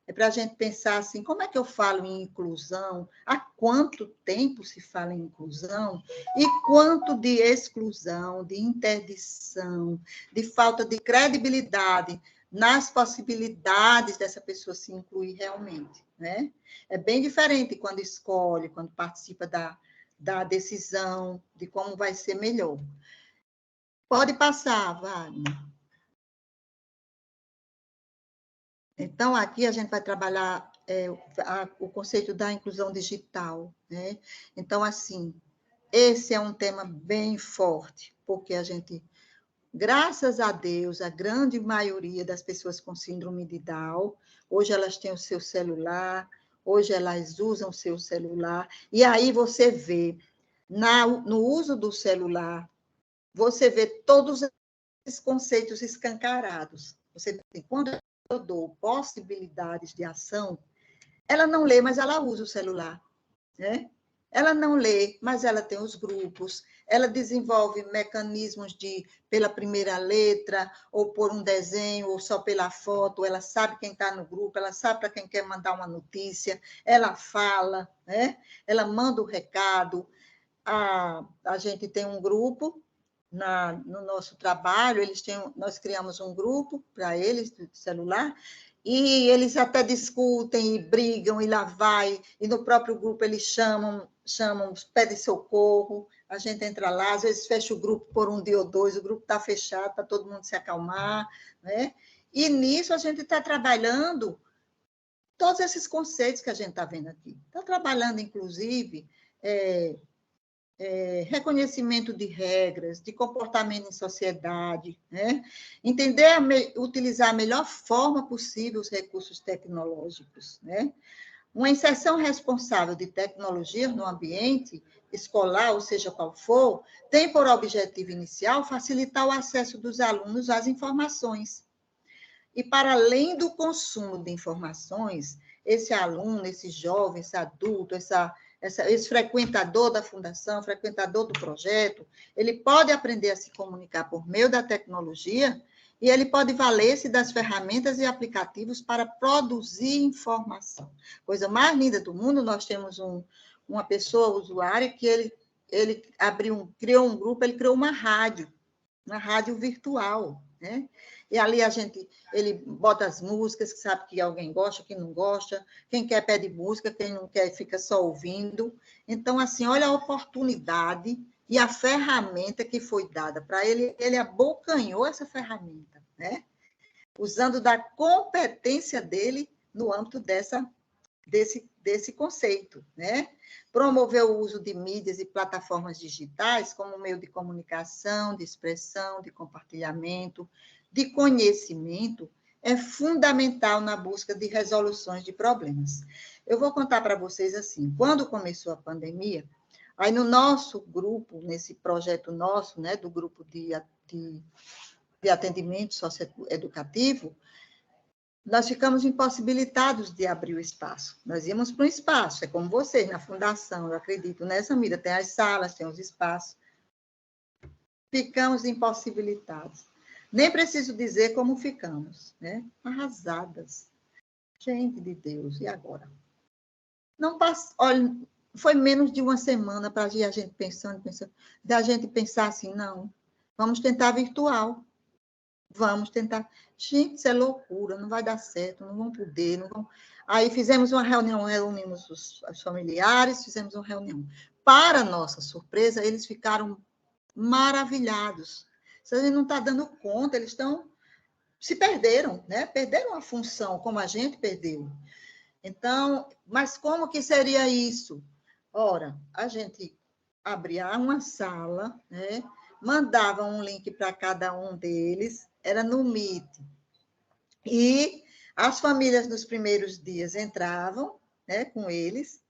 É para a gente pensar assim, como é que eu falo em inclusão? Há quanto tempo se fala em inclusão? E quanto de exclusão, de interdição, de falta de credibilidade nas possibilidades dessa pessoa se incluir realmente, né? É bem diferente quando escolhe, quando participa da decisão, de como vai ser melhor. Pode passar, Wagner. Então, aqui a gente vai trabalhar o conceito da inclusão digital, né? Então, assim, esse é um tema bem forte, porque a gente, graças a Deus, a grande maioria das pessoas com síndrome de Down, hoje elas têm o seu celular, hoje elas usam o seu celular, e aí você vê, no uso do celular, você vê todos esses conceitos escancarados. Você vê, quando eu dou possibilidades de ação, ela não lê, mas ela usa o celular, né? Ela não lê, mas ela tem os grupos, ela desenvolve mecanismos de, pela primeira letra, ou por um desenho, ou só pela foto, ela sabe quem está no grupo, ela sabe para quem quer mandar uma notícia, ela fala, né? Ela manda o recado. A gente tem um grupo no nosso trabalho, nós criamos um grupo para eles, do celular, e eles até discutem e brigam, e lá vai, e no próprio grupo eles chamam, pedem socorro, a gente entra lá, às vezes fecha o grupo por um dia ou dois, o grupo está fechado para todo mundo se acalmar, né? E nisso a gente está trabalhando todos esses conceitos que a gente está vendo aqui. Está trabalhando, inclusive, reconhecimento de regras, de comportamento em sociedade, né? Entender, utilizar a melhor forma possível os recursos tecnológicos, né? Uma inserção responsável de tecnologias no ambiente escolar, ou seja qual for, tem por objetivo inicial facilitar o acesso dos alunos às informações. E para além do consumo de informações, esse aluno, esse jovem, esse adulto, esse frequentador da fundação, frequentador do projeto, ele pode aprender a se comunicar por meio da tecnologia e ele pode valer-se das ferramentas e aplicativos para produzir informação. Coisa mais linda do mundo, nós temos uma pessoa usuária que ele criou um grupo, ele criou uma rádio virtual, né? E ali ele bota as músicas, que sabe que alguém gosta, quem não gosta, quem quer pede música, quem não quer fica só ouvindo. Então, assim, olha a oportunidade e a ferramenta que foi dada para ele, ele abocanhou essa ferramenta, né? Usando da competência dele no âmbito desse conceito, né? Promover o uso de mídias e plataformas digitais como meio de comunicação, de expressão, de compartilhamento, de conhecimento, é fundamental na busca de resoluções de problemas. Eu vou contar para vocês assim, quando começou a pandemia, aí no nosso grupo, nesse projeto nosso, né, do grupo de atendimento socioeducativo, nós ficamos impossibilitados de abrir o espaço. Nós íamos para um espaço, é como vocês, na fundação, eu acredito nessa medida, tem as salas, tem os espaços. Ficamos impossibilitados. Nem preciso dizer como ficamos, né? Arrasadas. Gente de Deus, e agora? Não passa, olha, foi menos de uma semana para a gente pensando, da gente pensar assim, não, vamos tentar virtual. Vamos tentar. Gente, isso é loucura, não vai dar certo, não vão poder. Não vão... Aí fizemos uma reunião, reunimos os familiares, fizemos uma reunião. Para nossa surpresa, eles ficaram maravilhados. A gente não está dando conta, eles se perderam, né? Perderam a função, como a gente perdeu. Então, mas como que seria isso? Ora, a gente abria uma sala, né? mandavam um link para cada um deles, era no Meet. E as famílias nos primeiros dias entravam, né, com eles,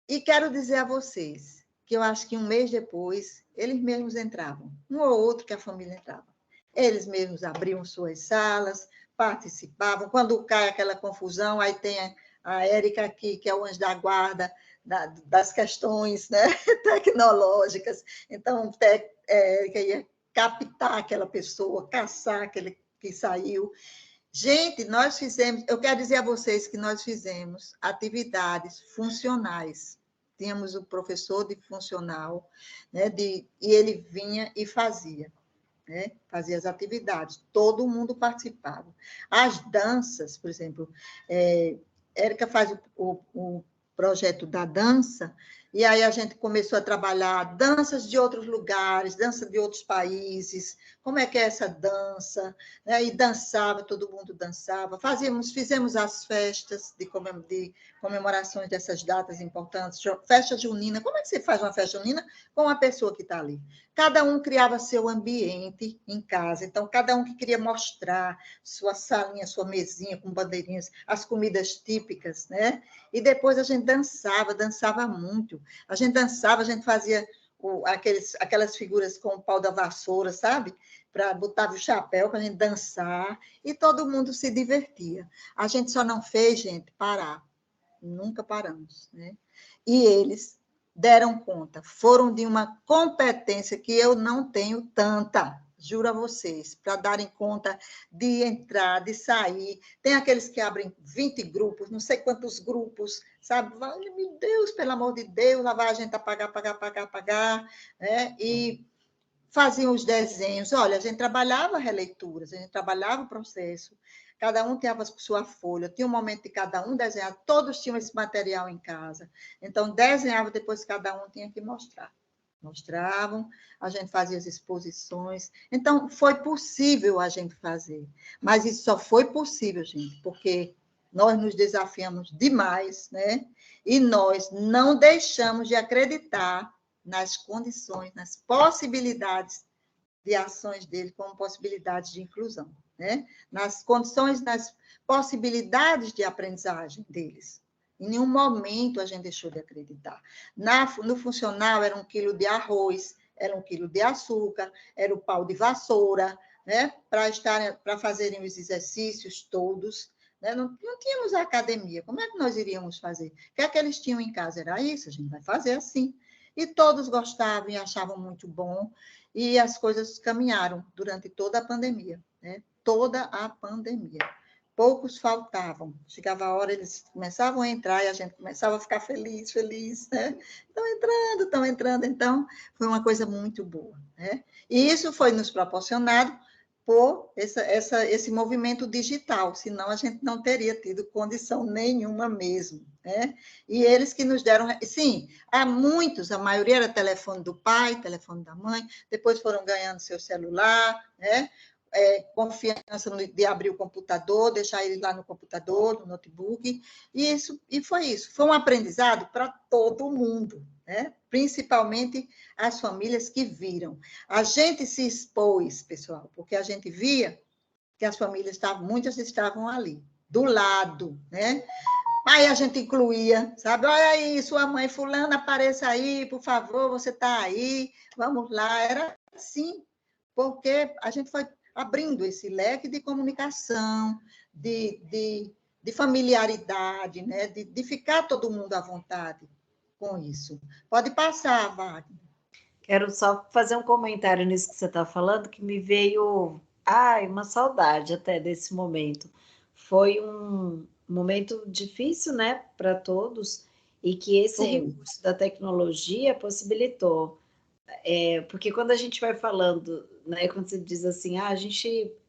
e quero dizer a vocês que eu acho que um mês depois, eles mesmos entravam, um ou outro que a família entrava. Eles mesmos abriam suas salas, participavam. Quando cai aquela confusão, aí tem a Érica aqui, que é o anjo da guarda das questões, né, tecnológicas. Então, a Érica ia captar aquela pessoa, caçar aquele que saiu. Gente, nós fizemos, eu quero dizer a vocês que nós fizemos atividades funcionais. Tínhamos o professor de funcional, né, e ele vinha e fazia, né, fazia as atividades, todo mundo participava. As danças, por exemplo, Érica faz o projeto da dança, e aí a gente começou a trabalhar danças de outros lugares, dança de outros países, como é que é essa dança, né? E dançava, todo mundo dançava, fizemos as festas de comemorações dessas datas importantes, festa junina, como é que você faz uma festa junina com a pessoa que está ali? Cada um criava seu ambiente em casa, então cada um que queria mostrar sua salinha, sua mesinha com bandeirinhas, as comidas típicas, né? E depois a gente dançava muito. A gente dançava, a gente fazia aquelas figuras com o pau da vassoura, sabe? Botava o chapéu para a gente dançar, e todo mundo se divertia. A gente só não fez, gente, parar. Nunca paramos, né? E eles deram conta, foram de uma competência que eu não tenho tanta, juro a vocês, para darem conta de entrar, de sair. Tem aqueles que abrem 20 grupos, não sei quantos grupos, sabe? Meu Deus, pelo amor de Deus, lá vai a gente a pagar, né? E faziam os desenhos. Olha, a gente trabalhava releituras, a gente trabalhava o processo, cada um tinha a sua folha, tinha um momento de cada um desenhar, todos tinham esse material em casa. Então, desenhava, depois cada um tinha que mostrar. Mostravam, a gente fazia as exposições. Então, foi possível a gente fazer. Mas isso só foi possível, gente, porque nós nos desafiamos demais, né? E nós não deixamos de acreditar nas condições, nas possibilidades de ações dele como possibilidades de inclusão, né? Nas condições, nas possibilidades de aprendizagem deles. Em nenhum momento a gente deixou de acreditar. No funcional era 1 quilo de arroz, era 1 quilo de açúcar, era o pau de vassoura, né? Para fazerem os exercícios todos. Né? Não tínhamos a academia. Como é que nós iríamos fazer? O que é que eles tinham em casa? Era isso, a gente vai fazer assim. E todos gostavam e achavam muito bom, e as coisas caminharam durante toda a pandemia, né? Toda a pandemia. Poucos faltavam. Chegava a hora, eles começavam a entrar e a gente começava a ficar feliz, né? Estão entrando. Então, foi uma coisa muito boa, né? E isso foi nos proporcionado por esse movimento digital, senão a gente não teria tido condição nenhuma mesmo, né? E eles que nos deram... Sim, há muitos, a maioria era telefone do pai, telefone da mãe, depois foram ganhando seu celular, né? Confiança de abrir o computador, deixar ele lá no computador, no notebook, e foi isso. Foi um aprendizado para todo mundo, né? Principalmente as famílias que viram. A gente se expôs, pessoal, porque a gente via que as famílias muitas estavam ali, do lado, né? Aí a gente incluía, sabe? Olha aí, sua mãe fulana, apareça aí, por favor, você está aí, vamos lá. Era assim, porque a gente foi abrindo esse leque de comunicação, de familiaridade, né? De ficar todo mundo à vontade com isso. Pode passar, Wagner. Quero só fazer um comentário nisso que você está falando, que me veio uma saudade até desse momento. Foi um momento difícil, né, para todos, e que esse recurso da tecnologia possibilitou. Porque quando a gente vai falando, né, quando você diz assim,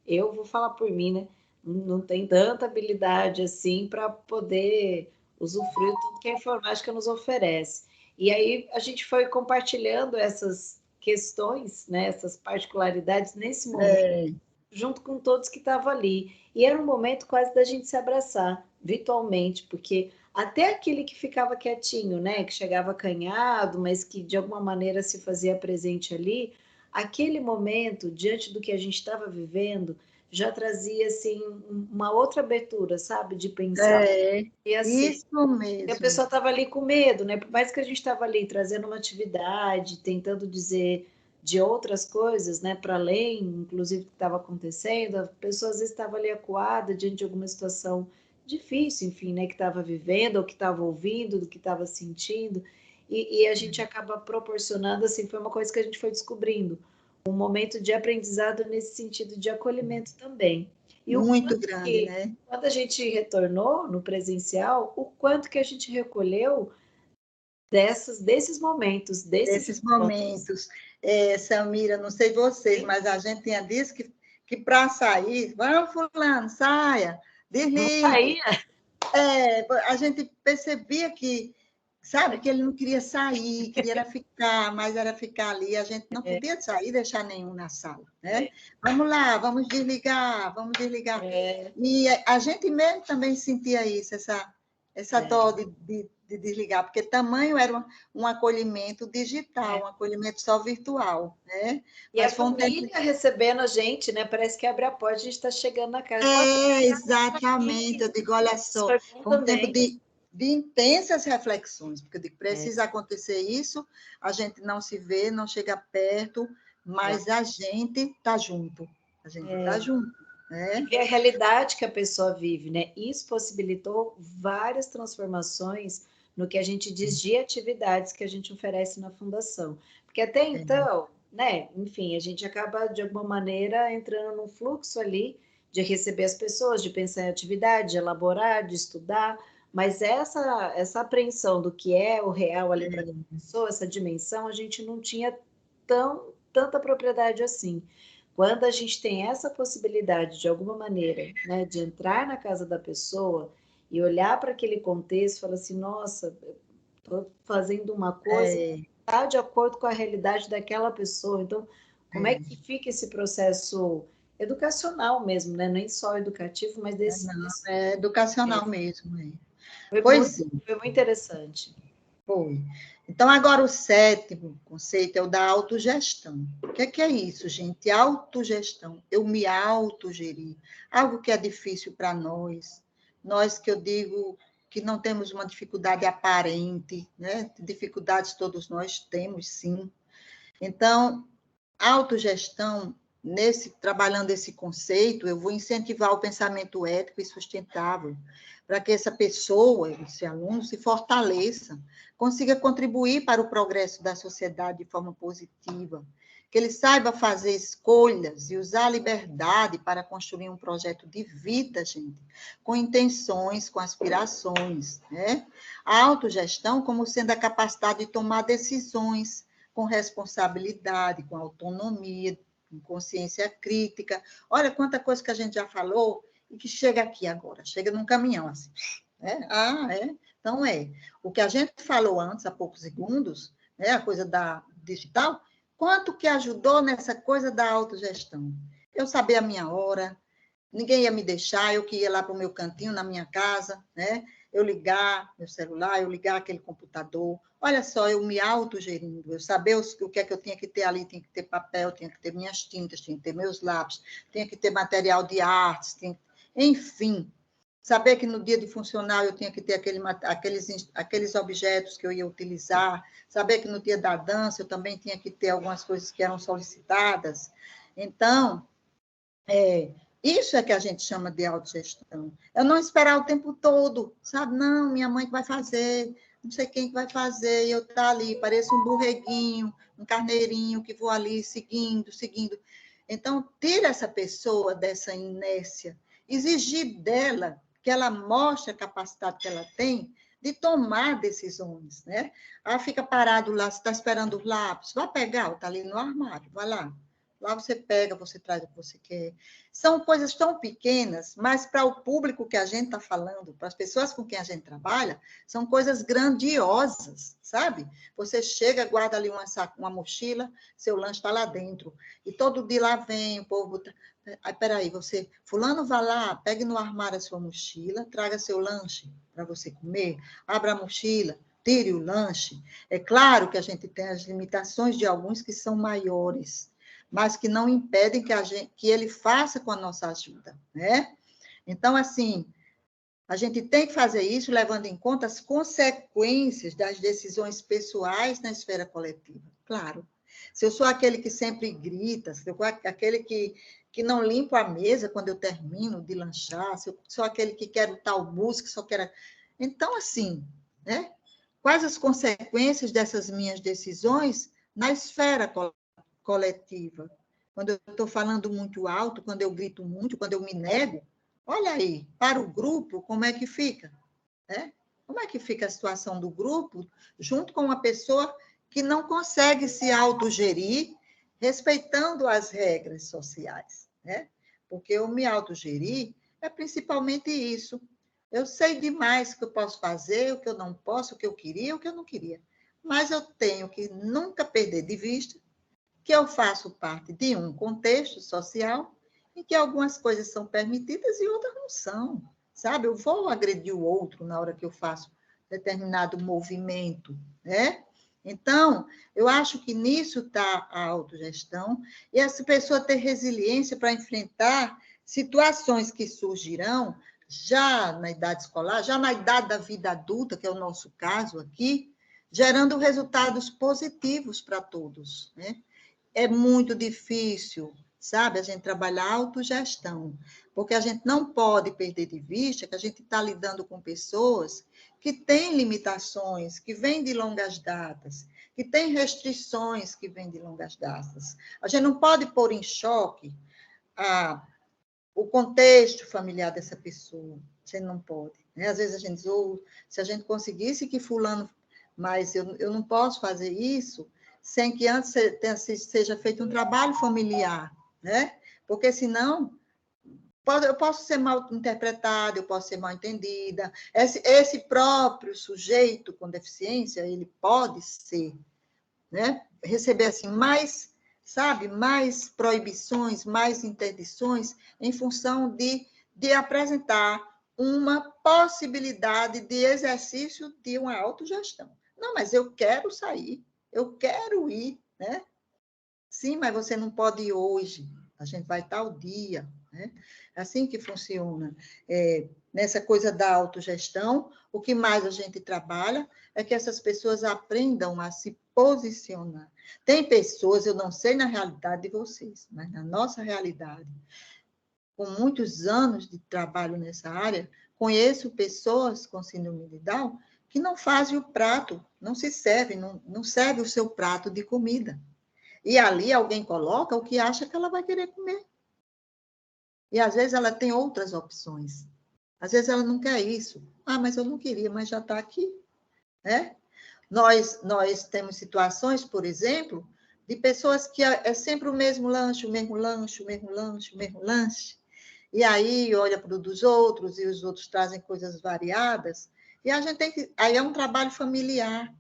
eu vou falar por mim, né, não tem tanta habilidade assim para poder usufruir tudo que a informática nos oferece. E aí a gente foi compartilhando essas questões, né, essas particularidades nesse momento, junto com todos que estavam ali. E era um momento quase da gente se abraçar virtualmente, porque até aquele que ficava quietinho, né, que chegava acanhado, mas que de alguma maneira se fazia presente ali, aquele momento, diante do que a gente estava vivendo, já trazia, assim, uma outra abertura, sabe, de pensar. É, E assim, isso a mesmo. pessoa estava ali com medo, né? Por mais que a gente estava ali trazendo uma atividade, tentando dizer de outras coisas, né, para além, inclusive, do que estava acontecendo, a pessoa às vezes estava ali acuada diante de alguma situação difícil, enfim, né, que estava vivendo, ou que estava ouvindo, do que estava sentindo, e a gente acaba proporcionando, assim, foi uma coisa que a gente foi descobrindo, um momento de aprendizado nesse sentido de acolhimento também. E o Muito quanto grande, que né? quando a gente retornou no presencial, o quanto que a gente recolheu desses momentos, desses Nesses encontros. momentos, Samira, não sei vocês, mas a gente tinha dito que para sair, vamos, fulano, saia, Não desligue. saía. A gente percebia que, sabe, que ele não queria sair, queria era ficar ali, a gente não podia sair e deixar nenhum na sala, né? Vamos lá, vamos desligar, vamos desligar. É, E a gente mesmo também sentia isso, essa dó de desligar, porque tamanho era um acolhimento digital, é. um acolhimento só virtual, né? E a Mas foi um tempo. família recebendo a gente, né? Parece que abre a porta, a gente está chegando na casa. Pode ficar Exatamente. aqui. Eu digo, olha Isso só, foi bom foi um tempo também. de intensas reflexões, porque eu digo, É, precisa acontecer isso, a gente não se vê, não chega perto, claro. mas a gente está junto. A gente está junto, E né? ver a realidade que a pessoa vive, né? Isso possibilitou várias transformações no que a gente diz de atividades que a gente oferece na fundação. Porque até então, né, enfim, a gente acaba de alguma maneira entrando num fluxo ali de receber as pessoas, de pensar em atividade, de elaborar, de estudar, mas essa apreensão do que é o real ali para a pessoa, essa dimensão, a gente não tinha tanta propriedade assim. Quando a gente tem essa possibilidade, de alguma maneira, né, de entrar na casa da pessoa e olhar para aquele contexto e falar assim, nossa, estou fazendo uma coisa que É, está de acordo com a realidade daquela pessoa. Então, como é é, que fica esse processo educacional mesmo, né? Nem só educativo, mas não, é educacional mesmo. É. foi muito, Pois é. foi muito interessante. Foi. Então, agora o sétimo conceito é o da autogestão. O que é isso, gente? Autogestão. Eu me autogerir. Algo que é difícil para nós. Nós que eu digo que não temos uma dificuldade aparente, né? Dificuldades todos nós temos, sim. Então, autogestão, trabalhando esse conceito, eu vou incentivar o pensamento ético e sustentável, para que essa pessoa, esse aluno, se fortaleça, consiga contribuir para o progresso da sociedade de forma positiva, que ele saiba fazer escolhas e usar a liberdade para construir um projeto de vida, gente, com intenções, com aspirações, né? A autogestão como sendo a capacidade de tomar decisões, com responsabilidade, com autonomia, com consciência crítica. Olha quanta coisa que a gente já falou e que chega aqui agora, chega num caminhão assim. Né? Ah, é? Então é. O que a gente falou antes, há poucos segundos, né, a coisa da digital, quanto que ajudou nessa coisa da autogestão? Eu saber a minha hora, ninguém ia me deixar, eu que ia lá para o meu cantinho, na minha casa, né? Eu ligar meu celular, eu ligar aquele computador. Olha só, eu me autogerindo, eu saber o que é que eu tinha que ter ali, tinha que ter papel, tinha que ter minhas tintas, tinha que ter meus lápis, tinha que ter material de artes, enfim. Saber que no dia de funcional eu tinha que ter aqueles objetos que eu ia utilizar, saber que no dia da dança eu também tinha que ter algumas coisas que eram solicitadas. Então, isso é que a gente chama de autogestão. Eu não esperar o tempo todo, sabe? Não, minha mãe que vai fazer, não sei quem que vai fazer, e eu tá ali, pareço um borreguinho, um carneirinho que vou ali seguindo, seguindo. Então, tira essa pessoa dessa inércia, exigir dela que ela mostre a capacidade que ela tem de tomar decisões, né? Ah, fica parado lá, você está esperando os lápis, vai pegar, está ali no armário, vai lá. Lá você pega, você traz o que você quer. São coisas tão pequenas, mas para o público que a gente está falando, para as pessoas com quem a gente trabalha, são coisas grandiosas, sabe? Você chega, guarda ali uma mochila, seu lanche está lá dentro. E todo dia lá vem o povo. Aí, peraí, fulano, vá lá, pegue no armário a sua mochila, traga seu lanche para você comer, abra a mochila, tire o lanche. É claro que a gente tem as limitações de alguns que são maiores, mas que não impedem que ele faça com a nossa ajuda, né? Então, assim, a gente tem que fazer isso levando em conta as consequências das decisões pessoais na esfera coletiva. Claro, se eu sou aquele que sempre grita, se eu sou aquele que não limpo a mesa quando eu termino de lanchar, se eu sou aquele que quer o tal bus, que só quer... Então, assim, né? Quais as consequências dessas minhas decisões na esfera coletiva? Quando eu estou falando muito alto, quando eu grito muito, quando eu me nego, olha aí, para o grupo, como é que fica? Né? Como é que fica a situação do grupo junto com uma pessoa que não consegue se autogerir, respeitando as regras sociais? Né? Porque eu me autogerir é principalmente isso. Eu sei demais o que eu posso fazer, o que eu não posso, o que eu queria, o que eu não queria. Mas eu tenho que nunca perder de vista que eu faço parte de um contexto social em que algumas coisas são permitidas e outras não são, sabe? Eu vou agredir o outro na hora que eu faço determinado movimento, né? Então, eu acho que nisso está a autogestão e essa pessoa ter resiliência para enfrentar situações que surgirão já na idade escolar, já na idade da vida adulta, que é o nosso caso aqui, gerando resultados positivos para todos, né? É muito difícil, sabe, a gente trabalhar a autogestão, porque a gente não pode perder de vista que a gente está lidando com pessoas que têm limitações, que vêm de longas datas, que têm restrições que vêm de longas datas. A gente não pode pôr em choque o contexto familiar dessa pessoa, a gente não pode. Né? Às vezes a gente diz, se a gente conseguisse que fulano, mas eu não posso fazer isso, sem que antes seja feito um trabalho familiar, né? Porque senão eu posso ser mal interpretada, eu posso ser mal entendida. Esse próprio sujeito com deficiência, ele pode ser, né? Receber assim mais, sabe, mais proibições, mais interdições em função de apresentar uma possibilidade de exercício de uma autogestão. Não, mas eu quero sair, eu quero ir, né? Sim, mas você não pode ir hoje, a gente vai tal dia, né? É assim que funciona. Nessa coisa da autogestão, o que mais a gente trabalha é que essas pessoas aprendam a se posicionar. Tem pessoas, eu não sei na realidade de vocês, mas na nossa realidade, com muitos anos de trabalho nessa área, conheço pessoas com síndrome de Down que não fazem o prato, não se serve, não serve o seu prato de comida. E ali alguém coloca o que acha que ela vai querer comer. E às vezes ela tem outras opções. Às vezes ela não quer isso. Ah, mas eu não queria, mas já está aqui. Né? Nós temos situações, por exemplo, de pessoas que é sempre o mesmo lanche, o mesmo lanche, o mesmo lanche, o mesmo lanche. E aí olha para o dos outros, e os outros trazem coisas variadas. E a gente tem que... Aí é um trabalho familiar.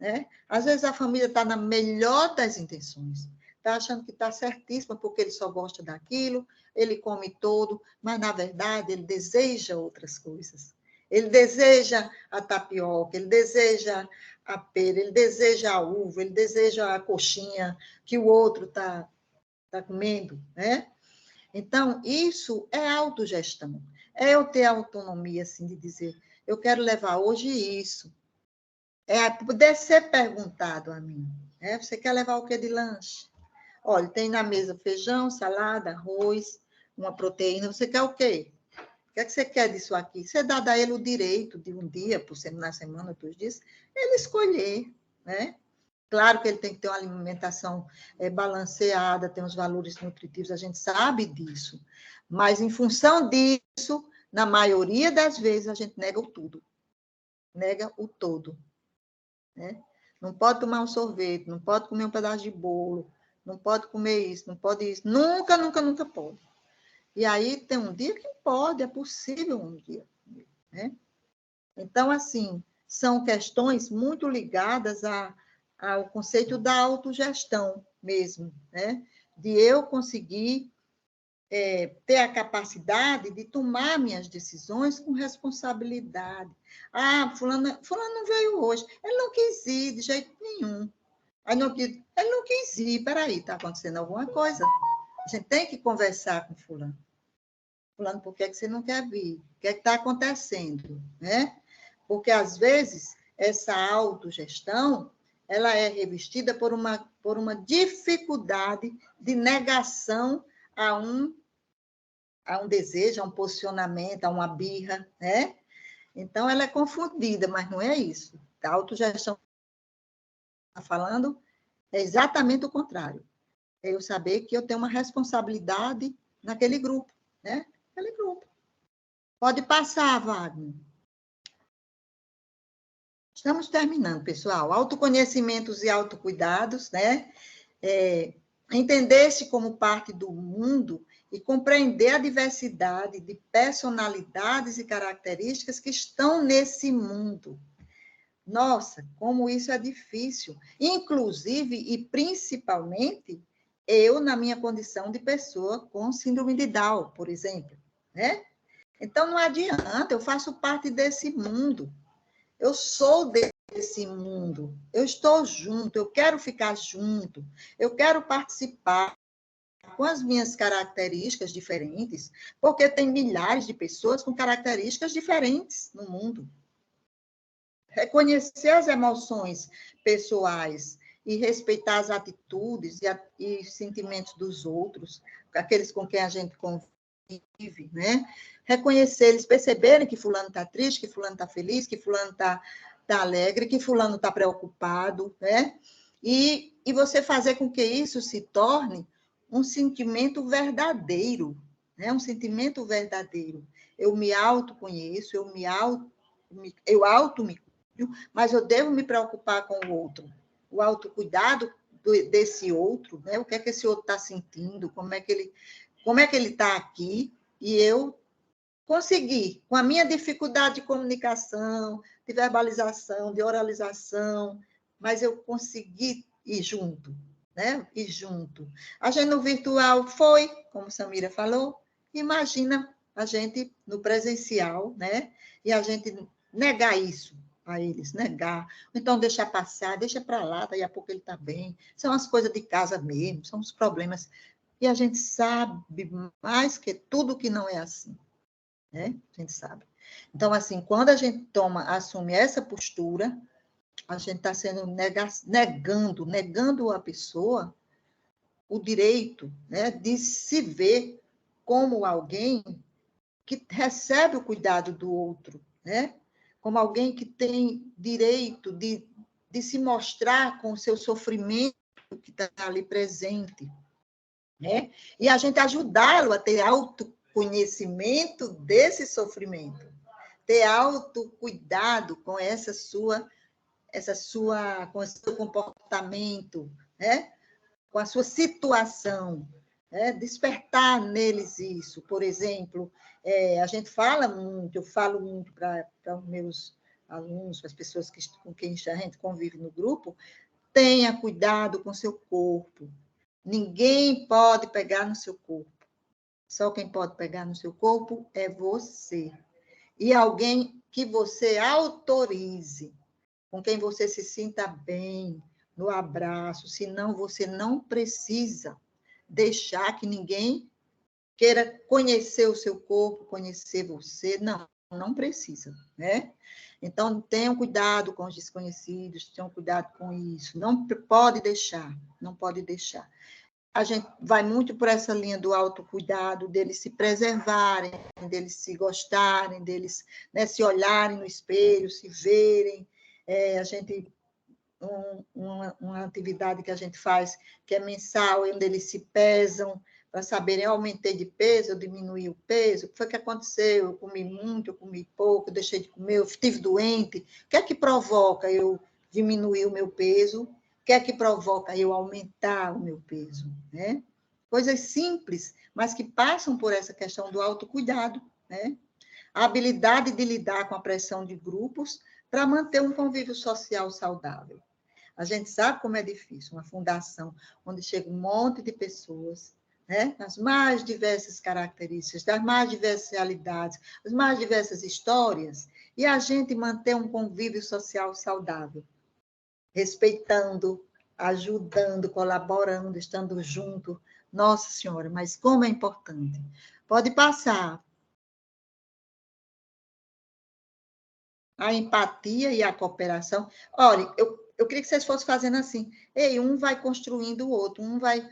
Né? Às vezes a família está na melhor das intenções, está achando que está certíssima porque ele só gosta daquilo, ele come todo, mas na verdade ele deseja outras coisas. Ele deseja a tapioca, ele deseja a pera, ele deseja a uva, ele deseja a coxinha que o outro está comendo. Né? Então, isso é autogestão. É eu ter autonomia assim, de dizer, eu quero levar hoje isso. Poder ser perguntado a mim. Né? Você quer levar o que de lanche? Olha, tem na mesa feijão, salada, arroz, uma proteína. Você quer o quê? O que é que você quer disso aqui? Você dá a ele o direito de um dia, na semana, 2 dias, ele escolher. Né? Claro que ele tem que ter uma alimentação balanceada, tem os valores nutritivos, a gente sabe disso. Mas, em função disso, na maioria das vezes, a gente nega o tudo. Nega o todo. Né? Não pode tomar um sorvete, não pode comer um pedaço de bolo, não pode comer isso, não pode isso. Nunca, nunca, nunca pode. E aí tem um dia que pode, é possível um dia. Né? Então, assim, são questões muito ligadas ao conceito da autogestão mesmo, né? De eu conseguir ter a capacidade de tomar minhas decisões com responsabilidade. Ah, fulano não veio hoje. Ele não quis ir de jeito nenhum. Aí ele não quis ir, peraí, está acontecendo alguma coisa. A gente tem que conversar com fulano. Fulano, por que você não quer vir? O que está acontecendo? Né? Porque, às vezes, essa autogestão, ela é revestida por uma dificuldade de negação a um desejo, a um posicionamento, a uma birra, né? Então, ela é confundida, mas não é isso. A autogestão está falando é exatamente o contrário. É eu saber que eu tenho uma responsabilidade naquele grupo, né? Aquele grupo. Pode passar, Wagner. Estamos terminando, pessoal. Autoconhecimentos e autocuidados, né? Entender-se como parte do mundo e compreender a diversidade de personalidades e características que estão nesse mundo. Nossa, como isso é difícil. Inclusive e principalmente eu na minha condição de pessoa com síndrome de Down, por exemplo, né? Então não adianta, eu faço parte desse mundo. Eu sou desse mundo. Eu estou junto, eu quero ficar junto. Eu quero participar com as minhas características diferentes, porque tem milhares de pessoas com características diferentes no mundo. Reconhecer as emoções pessoais e respeitar as atitudes e sentimentos dos outros, aqueles com quem a gente convive, né? Reconhecer eles, perceberem que fulano está triste, que fulano está feliz, que fulano está alegre, que fulano está preocupado, né? E você fazer com que isso se torne um sentimento verdadeiro, né? Um sentimento verdadeiro. Eu me autoconheço, eu auto me mas eu devo me preocupar com o outro. O autocuidado desse outro, né? O que é que esse outro está sentindo, como é que ele está aqui, e eu conseguir, com a minha dificuldade de comunicação, de verbalização, de oralização, mas eu consegui ir junto, né? Ir junto. A gente no virtual foi, como Samira falou, imagina a gente no presencial, né? E a gente negar isso a eles, negar. Então, deixar passar, deixa para lá, daqui a pouco ele está bem. São as coisas de casa mesmo, são os problemas. E a gente sabe mais que tudo que não é assim, né? A gente sabe. Então, assim, quando a gente assume essa postura, a gente está sendo negando a pessoa o direito, né, de se ver como alguém que recebe o cuidado do outro, né? Como alguém que tem direito de se mostrar com o seu sofrimento que está ali presente, né? E a gente ajudá-lo a ter autoconhecimento desse sofrimento, ter autocuidado com com o seu comportamento, né? Com a sua situação, né? Despertar neles isso. Por exemplo, a gente fala muito, eu falo muito para os meus alunos, para as pessoas com quem a gente convive no grupo, tenha cuidado com seu corpo. Ninguém pode pegar no seu corpo. Só quem pode pegar no seu corpo é você. E alguém que você autorize, com quem você se sinta bem, no abraço, senão você não precisa deixar que ninguém queira conhecer o seu corpo, conhecer você, não precisa, né? Então, tenham cuidado com os desconhecidos, tenham cuidado com isso, não pode deixar, não pode deixar. A gente vai muito por essa linha do autocuidado, deles se preservarem, deles se gostarem, deles, né, se olharem no espelho, se verem. A gente uma atividade que a gente faz, que é mensal, onde eles se pesam, para saberem, eu aumentei de peso, eu diminuí o peso, o que foi que aconteceu? Eu comi muito, eu comi pouco, eu deixei de comer, eu estive doente. O que é que provoca eu diminuir o meu peso? O que é que provoca eu aumentar o meu peso? Né? Coisas simples, mas que passam por essa questão do autocuidado, né? A habilidade de lidar com a pressão de grupos para manter um convívio social saudável. A gente sabe como é difícil, uma fundação onde chega um monte de pessoas, né, das mais diversas características, das mais diversas realidades, das mais diversas histórias, e a gente manter um convívio social saudável, respeitando, ajudando, colaborando, estando junto. Nossa Senhora, mas como é importante. Pode passar. A empatia e a cooperação. Olha, eu queria que vocês fossem fazendo assim. Ei, um vai construindo o outro, um vai.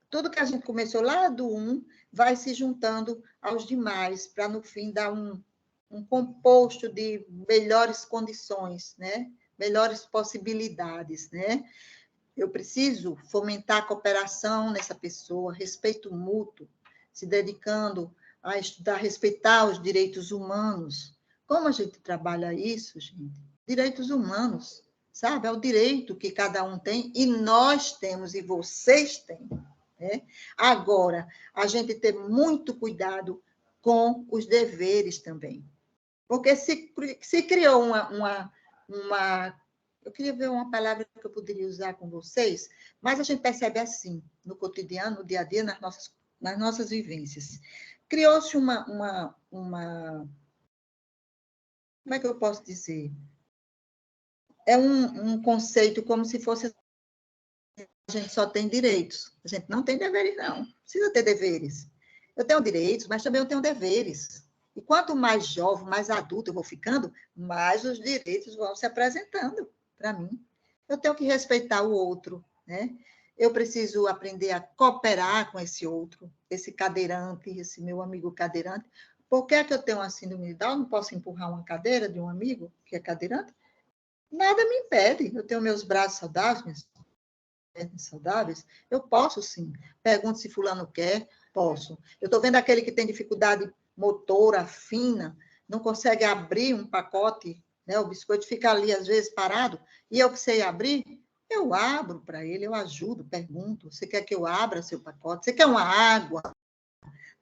Tudo que a gente começou lá do um vai se juntando aos demais, para no fim dar um composto de melhores condições, né? Melhores possibilidades, né? Eu preciso fomentar a cooperação nessa pessoa, respeito mútuo, se dedicando a estudar, respeitar os direitos humanos. Como a gente trabalha isso, gente? Direitos humanos, sabe? É o direito que cada um tem e nós temos e vocês têm. Né? Agora, a gente ter muito cuidado com os deveres também. Porque se criou uma. Eu queria ver uma palavra que eu poderia usar com vocês, mas a gente percebe assim, no cotidiano, no dia a dia, nas nossas vivências. Criou-se como é que eu posso dizer? É um conceito como se fosse a gente só tem direitos. A gente não tem deveres, não. Precisa ter deveres. Eu tenho direitos, mas também eu tenho deveres. E quanto mais jovem, mais adulto eu vou ficando, mais os direitos vão se apresentando para mim. Eu tenho que respeitar o outro, né? Eu preciso aprender a cooperar com esse outro, esse cadeirante, esse meu amigo cadeirante. Por que é que eu tenho uma síndrome de Down? Não posso empurrar uma cadeira de um amigo que é cadeirante? Nada me impede. Eu tenho meus braços saudáveis, saudáveis, eu posso sim. Pergunto se fulano quer, posso. Eu estou vendo aquele que tem dificuldade motora, fina, não consegue abrir um pacote, né? O biscoito fica ali, às vezes, parado, e eu que sei abrir, eu abro para ele, eu ajudo, pergunto, você quer que eu abra seu pacote? Você quer uma água?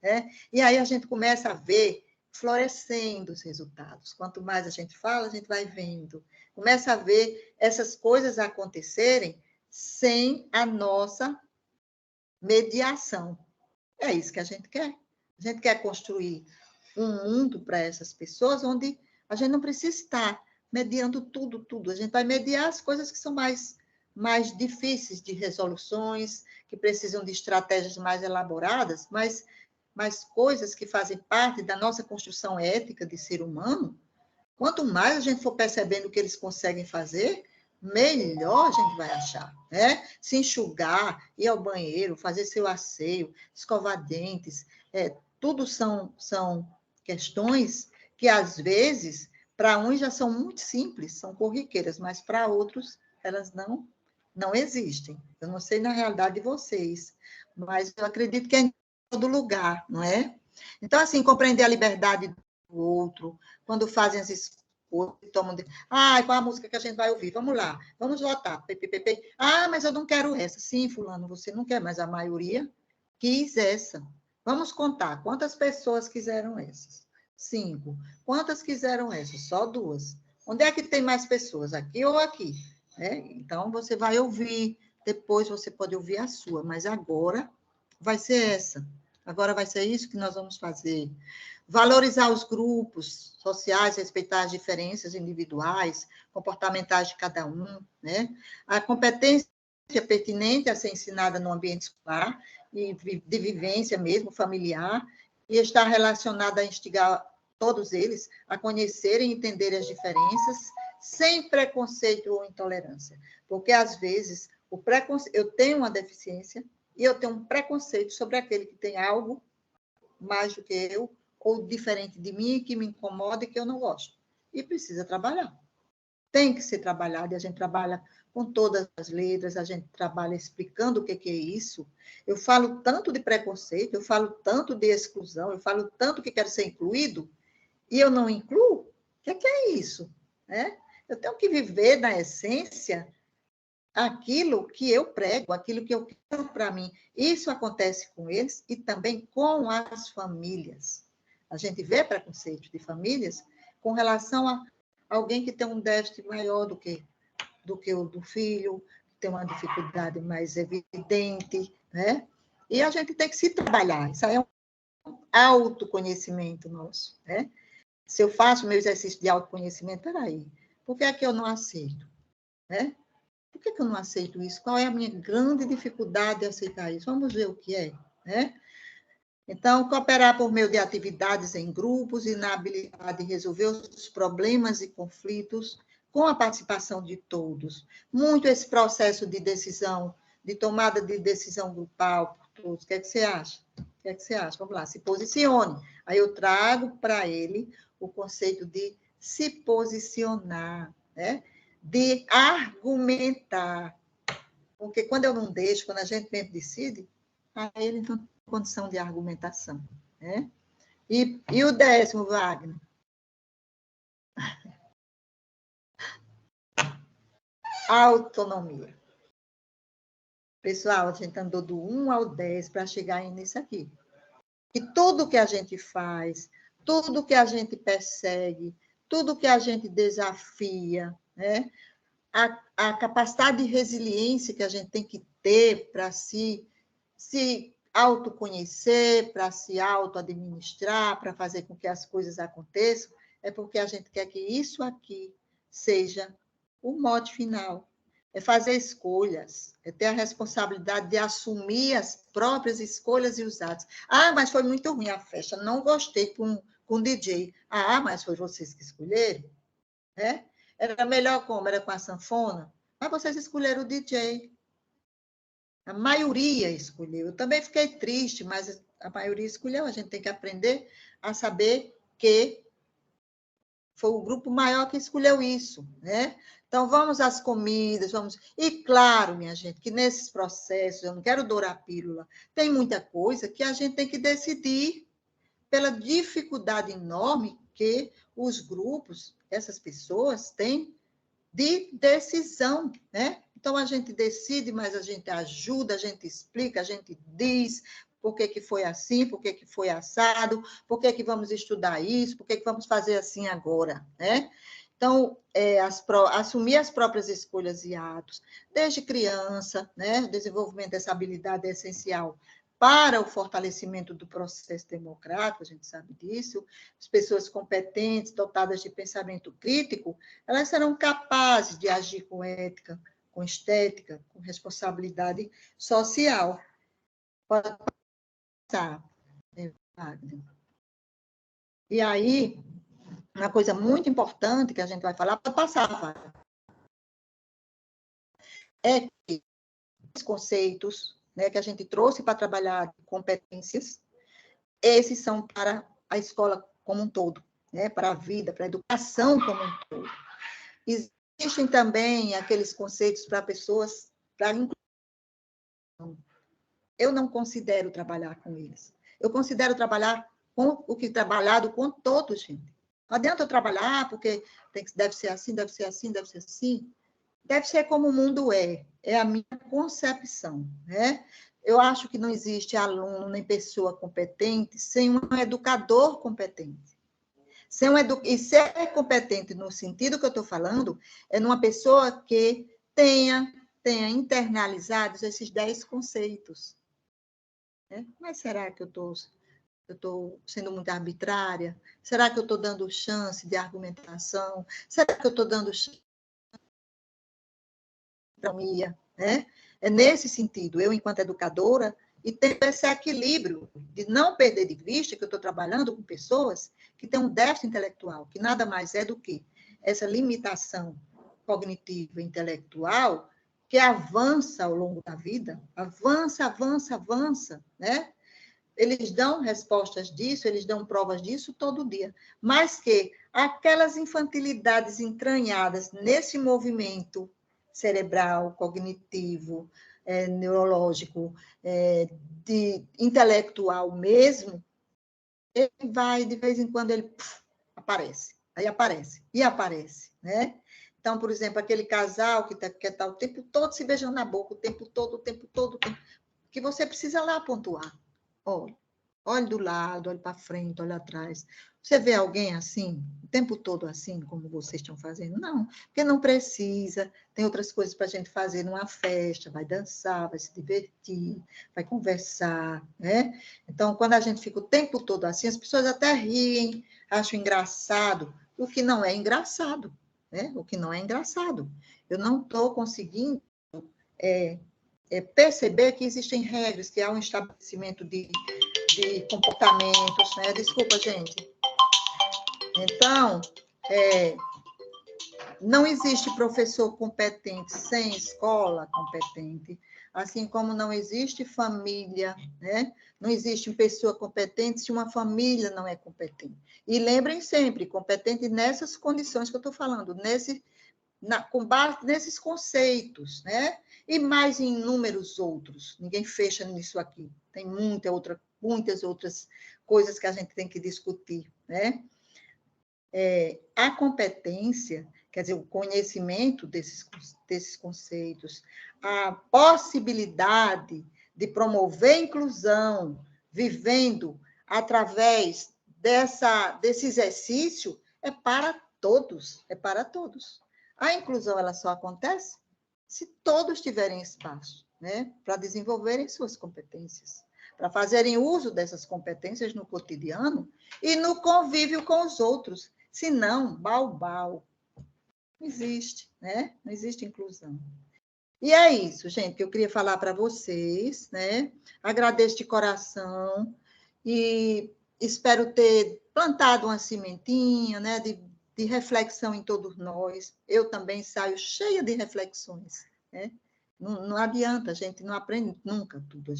Né? E aí a gente começa a ver florescendo os resultados. Quanto mais a gente fala, a gente vai vendo. Começa a ver essas coisas acontecerem sem a nossa mediação. É isso que a gente quer. A gente quer construir um mundo para essas pessoas onde a gente não precisa estar mediando tudo. A gente vai mediar as coisas que são mais difíceis de resoluções, que precisam de estratégias mais elaboradas, mas coisas que fazem parte da nossa construção ética de ser humano. Quanto mais a gente for percebendo o que eles conseguem fazer, melhor a gente vai achar, né? Se enxugar, ir ao banheiro, fazer seu asseio, escovar dentes, tudo são questões que, às vezes, para uns já são muito simples, são corriqueiras, mas para outros elas não existem. Eu não sei na realidade de vocês, mas eu acredito que é em todo lugar, não é? Então, assim, compreender a liberdade do outro, quando fazem as escolhas, tomam de... qual a música que a gente vai ouvir? Vamos lá, vamos votar. Mas eu não quero essa. Sim, fulano, você não quer, mas a maioria quis essa. Vamos contar quantas pessoas quiseram essas. 5. Quantas quiseram essas? Só 2. Onde é que tem mais pessoas? Aqui ou aqui? Então, você vai ouvir, depois você pode ouvir a sua, mas agora vai ser essa. Agora vai ser isso que nós vamos fazer. Valorizar os grupos sociais, respeitar as diferenças individuais, comportamentais de cada um, né? A competência pertinente a ser ensinada no ambiente escolar, e de vivência mesmo, familiar, e estar relacionada a instigar todos eles a conhecerem e entenderem as diferenças, sem preconceito ou intolerância. Porque, às vezes, eu tenho uma deficiência, e eu tenho um preconceito sobre aquele que tem algo mais do que eu, ou diferente de mim, que me incomoda e que eu não gosto. E precisa trabalhar. Tem que ser trabalhado, e a gente trabalha com todas as letras, a gente trabalha explicando o que é isso. Eu falo tanto de preconceito, eu falo tanto de exclusão, eu falo tanto que quero ser incluído, e eu não incluo? O que é isso? Eu tenho que viver, na essência, aquilo que eu prego, aquilo que eu quero para mim. Isso acontece com eles e também com as famílias. A gente vê preconceito de famílias com relação a alguém que tem um déficit maior do que o do filho, que tem uma dificuldade mais evidente, né? E a gente tem que se trabalhar. Isso aí é um autoconhecimento nosso, né? Se eu faço meu exercício de autoconhecimento, peraí, por que é que eu não aceito? Né? Por que eu não aceito isso? Qual é a minha grande dificuldade de aceitar isso? Vamos ver o que é, né? Então, cooperar por meio de atividades em grupos e na habilidade de resolver os problemas e conflitos com a participação de todos. Muito esse processo de decisão, de tomada de decisão grupal por todos. O que é que você acha? O que é que você acha? Vamos lá, se posicione. Aí eu trago para ele o conceito de se posicionar, né? De argumentar. Porque quando eu não deixo, quando a gente mesmo decide, aí ele não tem condição de argumentação, né? E o 10º, Wagner? Autonomia. Pessoal, a gente andou do 1 ao 10 para chegar nisso aqui. E tudo que a gente faz, tudo que a gente persegue, tudo que a gente desafia, né? A capacidade de resiliência que a gente tem que ter para se autoconhecer, para se auto-administrar, para fazer com que as coisas aconteçam, é porque a gente quer que isso aqui seja o mote final. É fazer escolhas, é ter a responsabilidade de assumir as próprias escolhas e os atos. Ah, mas foi muito ruim a festa, não gostei com o DJ. Ah, mas foi vocês que escolheram, né? Era melhor como? Era com a sanfona? Mas vocês escolheram o DJ. A maioria escolheu. Eu também fiquei triste, mas a maioria escolheu. A gente tem que aprender a saber que foi o grupo maior que escolheu isso, né? Então, vamos às comidas, vamos... E claro, minha gente, que nesses processos, eu não quero dourar a pílula, tem muita coisa que a gente tem que decidir pela dificuldade enorme que os grupos, essas pessoas, têm de decisão, né? Então, a gente decide, mas a gente ajuda, a gente explica, a gente diz por que foi assim, por que foi assado, por que vamos estudar isso, por que vamos fazer assim agora, né? Então, assumir as próprias escolhas e atos, desde criança, né? O desenvolvimento dessa habilidade é essencial para o fortalecimento do processo democrático, a gente sabe disso. As pessoas competentes, dotadas de pensamento crítico, elas serão capazes de agir com ética, com estética, com responsabilidade social. Pode passar, Wagner. E aí, uma coisa muito importante que a gente vai falar, pode passar, Wagner, é que os conceitos, né, que a gente trouxe para trabalhar competências, esses são para a escola como um todo, né, para a vida, para a educação como um todo. Existem também aqueles conceitos para pessoas, para inclusão. Eu não considero trabalhar com eles. Eu considero trabalhar com o que trabalhado com todos, gente. Não adianta eu trabalhar porque deve ser assim, deve ser assim, deve ser assim. Deve ser como o mundo é a minha concepção, né? Eu acho que não existe aluno nem pessoa competente sem um educador competente. E ser competente no sentido que eu estou falando é numa pessoa que tenha internalizados esses 10 conceitos. Né? Mas será que eu estou sendo muito arbitrária? Será que eu estou dando chance de argumentação? Será que eu estou dando chance para mim? Né? É nesse sentido, eu, enquanto educadora, e ter esse equilíbrio de não perder de vista que eu estou trabalhando com pessoas que têm um déficit intelectual, que nada mais é do que essa limitação cognitiva e intelectual que avança ao longo da vida, avança, né? Eles dão respostas disso, eles dão provas disso todo dia, mas que aquelas infantilidades entranhadas nesse movimento cerebral, cognitivo, neurológico, intelectual mesmo, ele vai, de vez em quando, ele aparece. Aí aparece, e aparece, né? Então, por exemplo, aquele casal que quer estar o tempo todo se beijando na boca, o tempo todo, que você precisa lá pontuar. Olhe do lado, olhe para frente, olhe atrás. Você vê alguém assim, o tempo todo assim, como vocês estão fazendo? Não, porque não precisa. Tem outras coisas para a gente fazer numa festa, vai dançar, vai se divertir, vai conversar, né? Então, quando a gente fica o tempo todo assim, as pessoas até riem, acham engraçado, o que não é engraçado. né? O que não é engraçado. Eu não estou conseguindo perceber que existem regras, que há um estabelecimento de comportamentos, né? Desculpa, gente. Então, não existe professor competente sem escola competente, assim como não existe família, né? Não existe pessoa competente se uma família não é competente. E lembrem sempre, competente nessas condições que eu estou falando, com base nesses conceitos, né? E mais em inúmeros outros. Ninguém fecha nisso aqui. Tem muitas outras coisas que a gente tem que discutir, né? A competência, quer dizer, o conhecimento desses conceitos, a possibilidade de promover a inclusão, vivendo através desse exercício, é para todos, é para todos. A inclusão ela só acontece se todos tiverem espaço, né, para desenvolverem suas competências, para fazerem uso dessas competências no cotidiano e no convívio com os outros. Se não, bau. Não existe, né? Não existe inclusão. E é isso, gente, que eu queria falar para vocês, né? Agradeço de coração e espero ter plantado uma sementinha, né? De reflexão em todos nós. Eu também saio cheia de reflexões, né? Não adianta, a gente não aprende nunca tudo.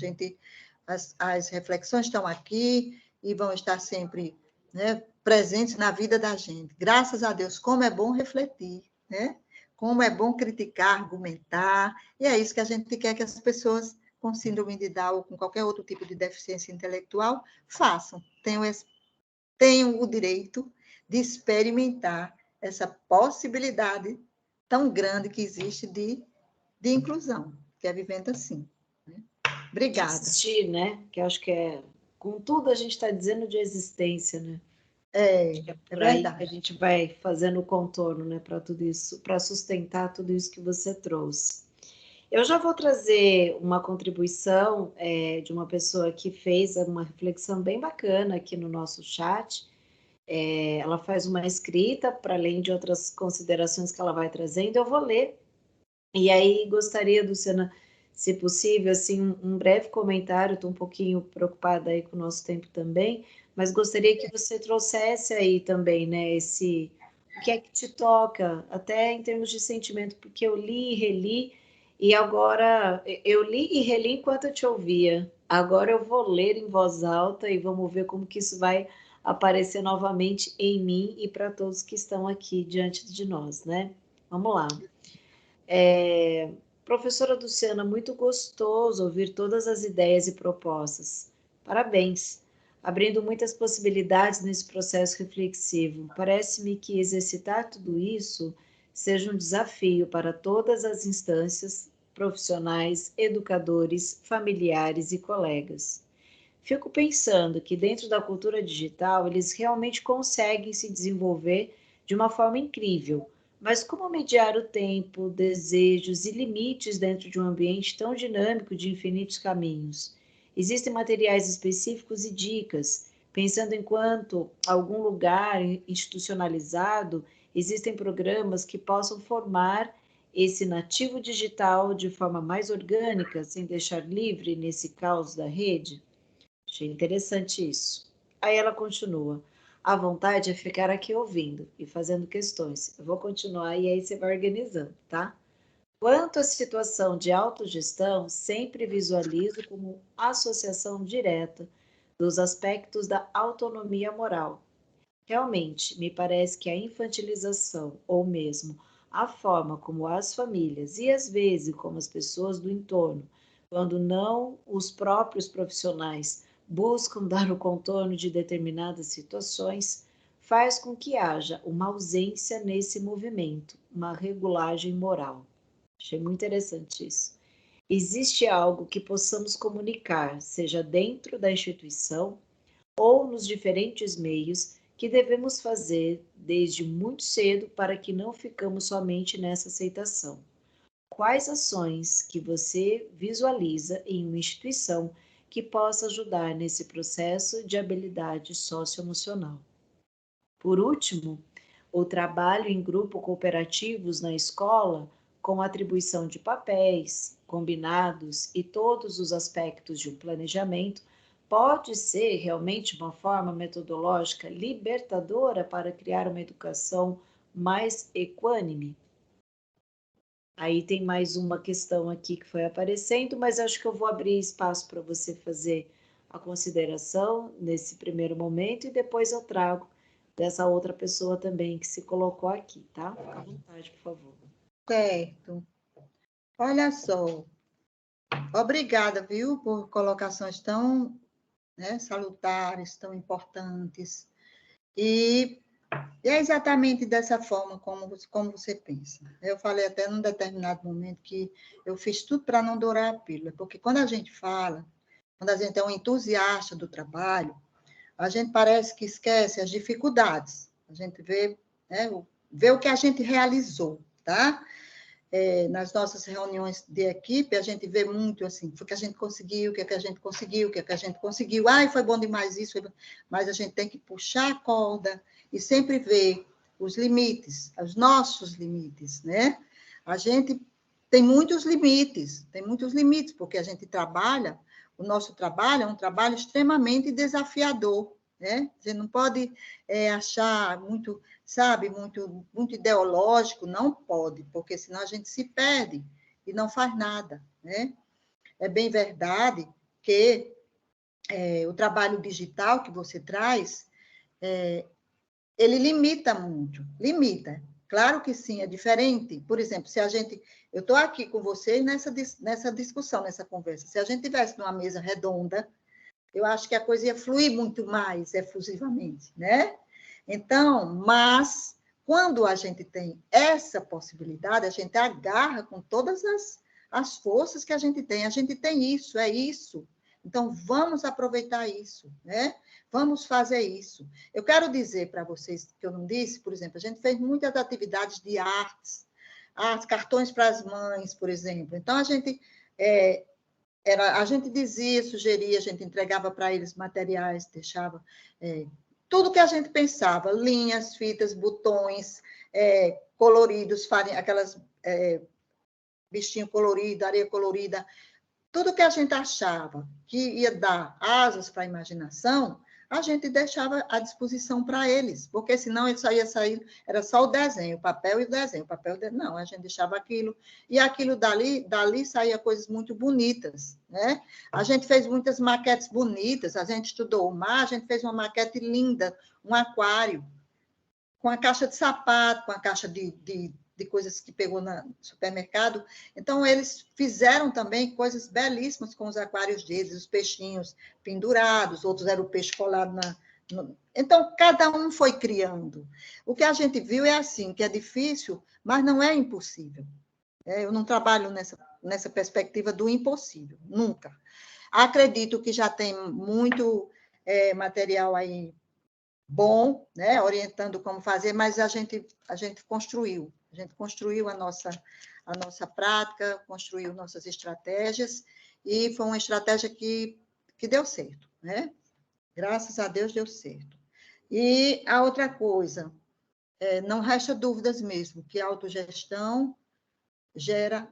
As reflexões estão aqui e vão estar sempre, né, presentes na vida da gente. Graças a Deus, como é bom refletir, né? Como é bom criticar, argumentar, e é isso que a gente quer que as pessoas com síndrome de Down ou com qualquer outro tipo de deficiência intelectual façam. Tenham o direito de experimentar essa possibilidade tão grande que existe de inclusão, que é vivendo assim. Né? Obrigada. De existir, né? Que eu acho que com tudo a gente está dizendo de existência, né? É por aí verdade. que a gente vai fazendo o contorno, né, para tudo isso, para sustentar tudo isso que você trouxe. Eu já vou trazer uma contribuição de uma pessoa que fez uma reflexão bem bacana aqui no nosso chat. Ela faz uma escrita, para além de outras considerações que ela vai trazendo, eu vou ler. E aí gostaria, Luciana, se possível, assim, um breve comentário, estou um pouquinho preocupada aí com o nosso tempo também, mas gostaria que você trouxesse aí também, né, o que é que te toca, até em termos de sentimento, porque eu li e reli, e agora eu li e reli enquanto eu te ouvia. Agora eu vou ler em voz alta e vamos ver como que isso vai aparecer novamente em mim e para todos que estão aqui diante de nós, né? Vamos lá. Professora Luciana, muito gostoso ouvir todas as ideias e propostas. Parabéns, abrindo muitas possibilidades nesse processo reflexivo. Parece-me que exercitar tudo isso seja um desafio para todas as instâncias, profissionais, educadores, familiares e colegas. Fico pensando que dentro da cultura digital eles realmente conseguem se desenvolver de uma forma incrível, mas como mediar o tempo, desejos e limites dentro de um ambiente tão dinâmico de infinitos caminhos? Existem materiais específicos e dicas, pensando enquanto algum lugar institucionalizado, existem programas que possam formar esse nativo digital de forma mais orgânica, sem deixar livre nesse caos da rede? Achei interessante isso. Aí ela continua. A vontade é ficar aqui ouvindo e fazendo questões. Eu vou continuar e aí você vai organizando, tá? Quanto à situação de autogestão, sempre visualizo como associação direta dos aspectos da autonomia moral. Realmente, me parece que a infantilização, ou mesmo a forma como as famílias e às vezes como as pessoas do entorno, quando não os próprios profissionais, buscam dar o contorno de determinadas situações, faz com que haja uma ausência nesse movimento, uma regulagem moral. Achei muito interessante isso. Existe algo que possamos comunicar, seja dentro da instituição ou nos diferentes meios, que devemos fazer desde muito cedo para que não ficamos somente nessa aceitação. Quais ações que você visualiza em uma instituição que possa ajudar nesse processo de habilidade socioemocional? Por último, O trabalho em grupo cooperativos na escola, com atribuição de papéis, combinados e todos os aspectos de um planejamento, pode ser realmente uma forma metodológica libertadora para criar uma educação mais equânime. Aí tem mais uma questão aqui que foi aparecendo, mas acho que eu vou abrir espaço para você fazer a consideração nesse primeiro momento e depois eu trago dessa outra pessoa também que se colocou aqui, tá? Fica à vontade, por favor. Certo. Olha só. Obrigada, viu, por colocações tão, né, salutares, tão importantes. E é exatamente dessa forma como você pensa. Eu falei até num determinado momento que eu fiz tudo para não dourar a pílula, porque quando a gente fala, quando a gente é um entusiasta do trabalho, a gente parece que esquece as dificuldades. A gente vê, né, vê o que a gente realizou, tá? Nas nossas reuniões de equipe, a gente vê muito assim, o que a gente conseguiu, o que a gente conseguiu, o que a gente conseguiu. Ai, foi bom demais isso, mas a gente tem que puxar a corda e sempre ver os limites, os nossos limites, né? A gente tem muitos limites, porque a gente trabalha, o nosso trabalho é um trabalho extremamente desafiador, né? A gente não pode achar muito, sabe, muito ideológico, não pode, porque senão a gente se perde e não faz nada, né? É bem verdade que o trabalho digital que você traz, ele limita muito, limita. Claro que sim, é diferente. Por exemplo, se a gente... Eu estou aqui com vocês nessa discussão, nessa conversa. Se a gente tivesse numa mesa redonda, eu acho que a coisa ia fluir muito mais efusivamente, né? Então, mas quando a gente tem essa possibilidade, a gente agarra com todas as forças que a gente tem isso, é isso. Então, vamos aproveitar isso, né? Vamos fazer isso. Eu quero dizer para vocês, que eu não disse, por exemplo, a gente fez muitas atividades de artes, cartões para as mães, por exemplo. Então, a gente dizia, sugeria, a gente entregava para eles materiais, deixava tudo que a gente pensava, linhas, fitas, botões, coloridos, aquelas bichinho colorido, areia colorida, tudo que a gente achava que ia dar asas para a imaginação, a gente deixava à disposição para eles, porque senão ele só ia sair, era só o desenho, o papel e o desenho, não, a gente deixava aquilo, e aquilo dali saía coisas muito bonitas, né? A gente fez muitas maquetes bonitas, a gente estudou o mar, a gente fez uma maquete linda, um aquário, com a caixa de sapato, com a caixa de coisas que pegou no supermercado. Então, eles fizeram também coisas belíssimas com os aquários deles, os peixinhos pendurados, outros eram o peixe colado Então, cada um foi criando. O que a gente viu é assim, que é difícil, mas não é impossível. Eu não trabalho nessa perspectiva do impossível, nunca. Acredito que já tem muito material aí bom, né, orientando como fazer, mas a gente construiu a nossa prática, construiu nossas estratégias, e foi uma estratégia que deu certo, né? Graças a Deus deu certo. E a outra coisa, não resta dúvidas mesmo, que a autogestão gera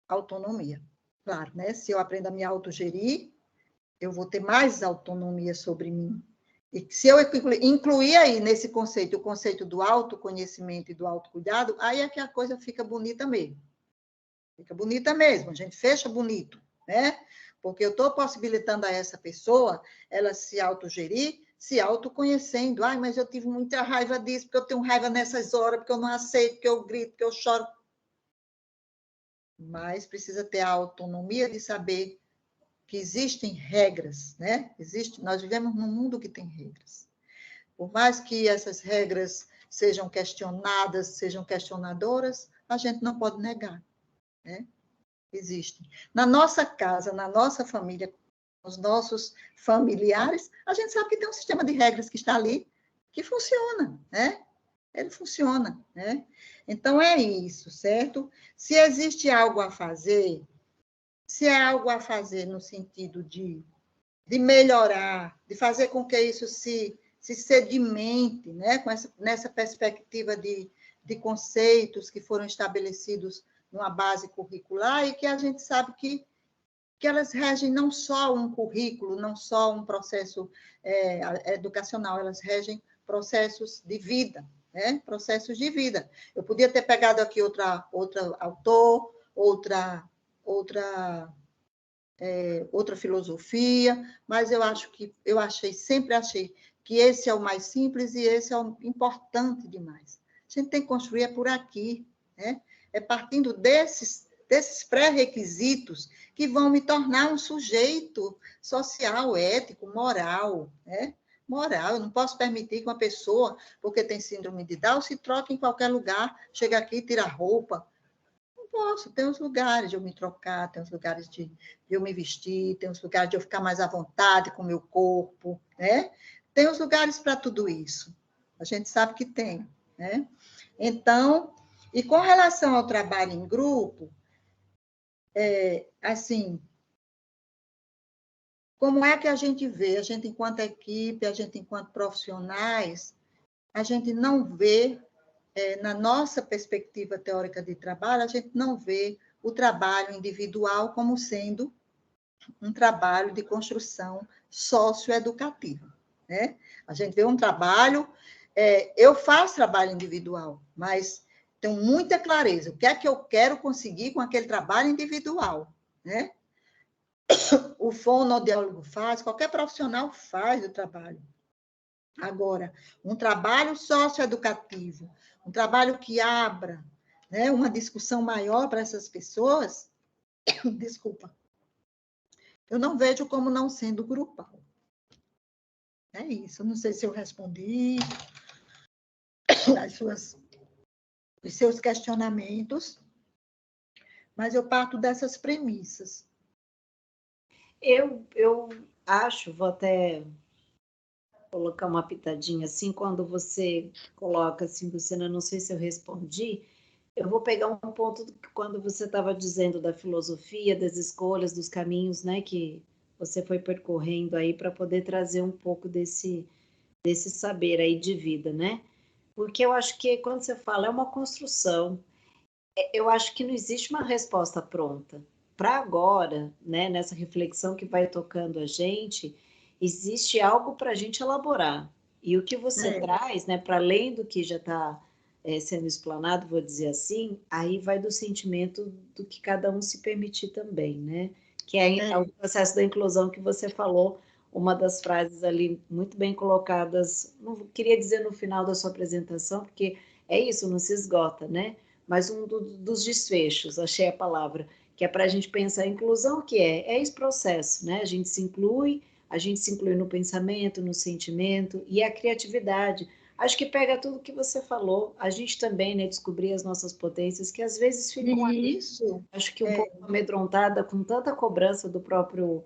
autonomia. Claro, né? Se eu aprendo a me autogerir, eu vou ter mais autonomia sobre mim. E se eu incluir aí nesse conceito, o conceito do autoconhecimento e do autocuidado, aí é que a coisa fica bonita mesmo. Fica bonita mesmo, a gente fecha bonito, né? Porque eu estou possibilitando a essa pessoa ela se autogerir, se autoconhecendo. Ai, mas eu tive muita raiva disso, porque eu tenho raiva nessas horas, porque eu não aceito, porque eu grito, porque eu choro. Mas precisa ter a autonomia de saber que existem regras, né? Nós vivemos num mundo que tem regras. Por mais que essas regras sejam questionadas, sejam questionadoras, a gente não pode negar, né? Existem. Na nossa casa, na nossa família, os nossos familiares, a gente sabe que tem um sistema de regras que está ali, que funciona, né? Ele funciona, né? Então, é isso, certo? Se existe algo a fazer, se é algo a fazer no sentido de melhorar, de fazer com que isso se se sedimente, né, nessa perspectiva de conceitos que foram estabelecidos numa base curricular e que a gente sabe que elas regem não só um currículo, não só um processo educacional, elas regem processos de vida, né? Processos de vida. Eu podia ter pegado aqui outra autor, outra filosofia, mas sempre achei que esse é o mais simples e esse é o importante demais. A gente tem que construir por aqui, né? É partindo desses pré-requisitos que vão me tornar um sujeito social, ético, moral, né? Moral, eu não posso permitir que uma pessoa, porque tem síndrome de Down, se troque em qualquer lugar, chega aqui e tira a roupa. Não posso, tem os lugares de eu me trocar, tem os lugares de eu me vestir, tem os lugares de eu ficar mais à vontade com o meu corpo, né? Tem os lugares para tudo isso. A gente sabe que tem, né? Então, e com relação ao trabalho em grupo, assim, como é que a gente vê, a gente enquanto equipe, a gente enquanto profissionais, a gente não vê, na nossa perspectiva teórica de trabalho, a gente não vê o trabalho individual como sendo um trabalho de construção socioeducativa, né? A gente vê um trabalho, eu faço trabalho individual, mas tenho muita clareza, o que é que eu quero conseguir com aquele trabalho individual, né? O fonoaudiólogo faz, qualquer profissional faz o trabalho. Agora, um trabalho socioeducativo, um trabalho que abra, né, uma discussão maior para essas pessoas, desculpa, eu não vejo como não sendo grupal. É isso, não sei se eu respondi os seus questionamentos, mas eu parto dessas premissas. Eu acho, vou até colocar uma pitadinha assim, quando você coloca assim, Luciana, não sei se eu respondi, eu vou pegar um ponto quando você estava dizendo da filosofia, das escolhas, dos caminhos, né, que você foi percorrendo aí para poder trazer um pouco desse saber aí de vida, né? Porque eu acho que quando você fala é uma construção, eu acho que não existe uma resposta pronta. Para agora, né, nessa reflexão que vai tocando a gente, existe algo para a gente elaborar. E o que você traz, né, para além do que já está sendo explanado, vou dizer assim, aí vai do sentimento do que cada um se permitir também, né? Que é o processo da inclusão que você falou, uma das frases ali muito bem colocadas, não queria dizer no final da sua apresentação, porque é isso, não se esgota, né? Mas dos desfechos, achei a palavra, que é para a gente pensar a inclusão, que é esse processo, né? A gente se inclui no pensamento, no sentimento e a criatividade. Acho que pega tudo que você falou, a gente também, né, descobrir as nossas potências, que às vezes ficam ali, acho que um pouco amedrontada com tanta cobrança do próprio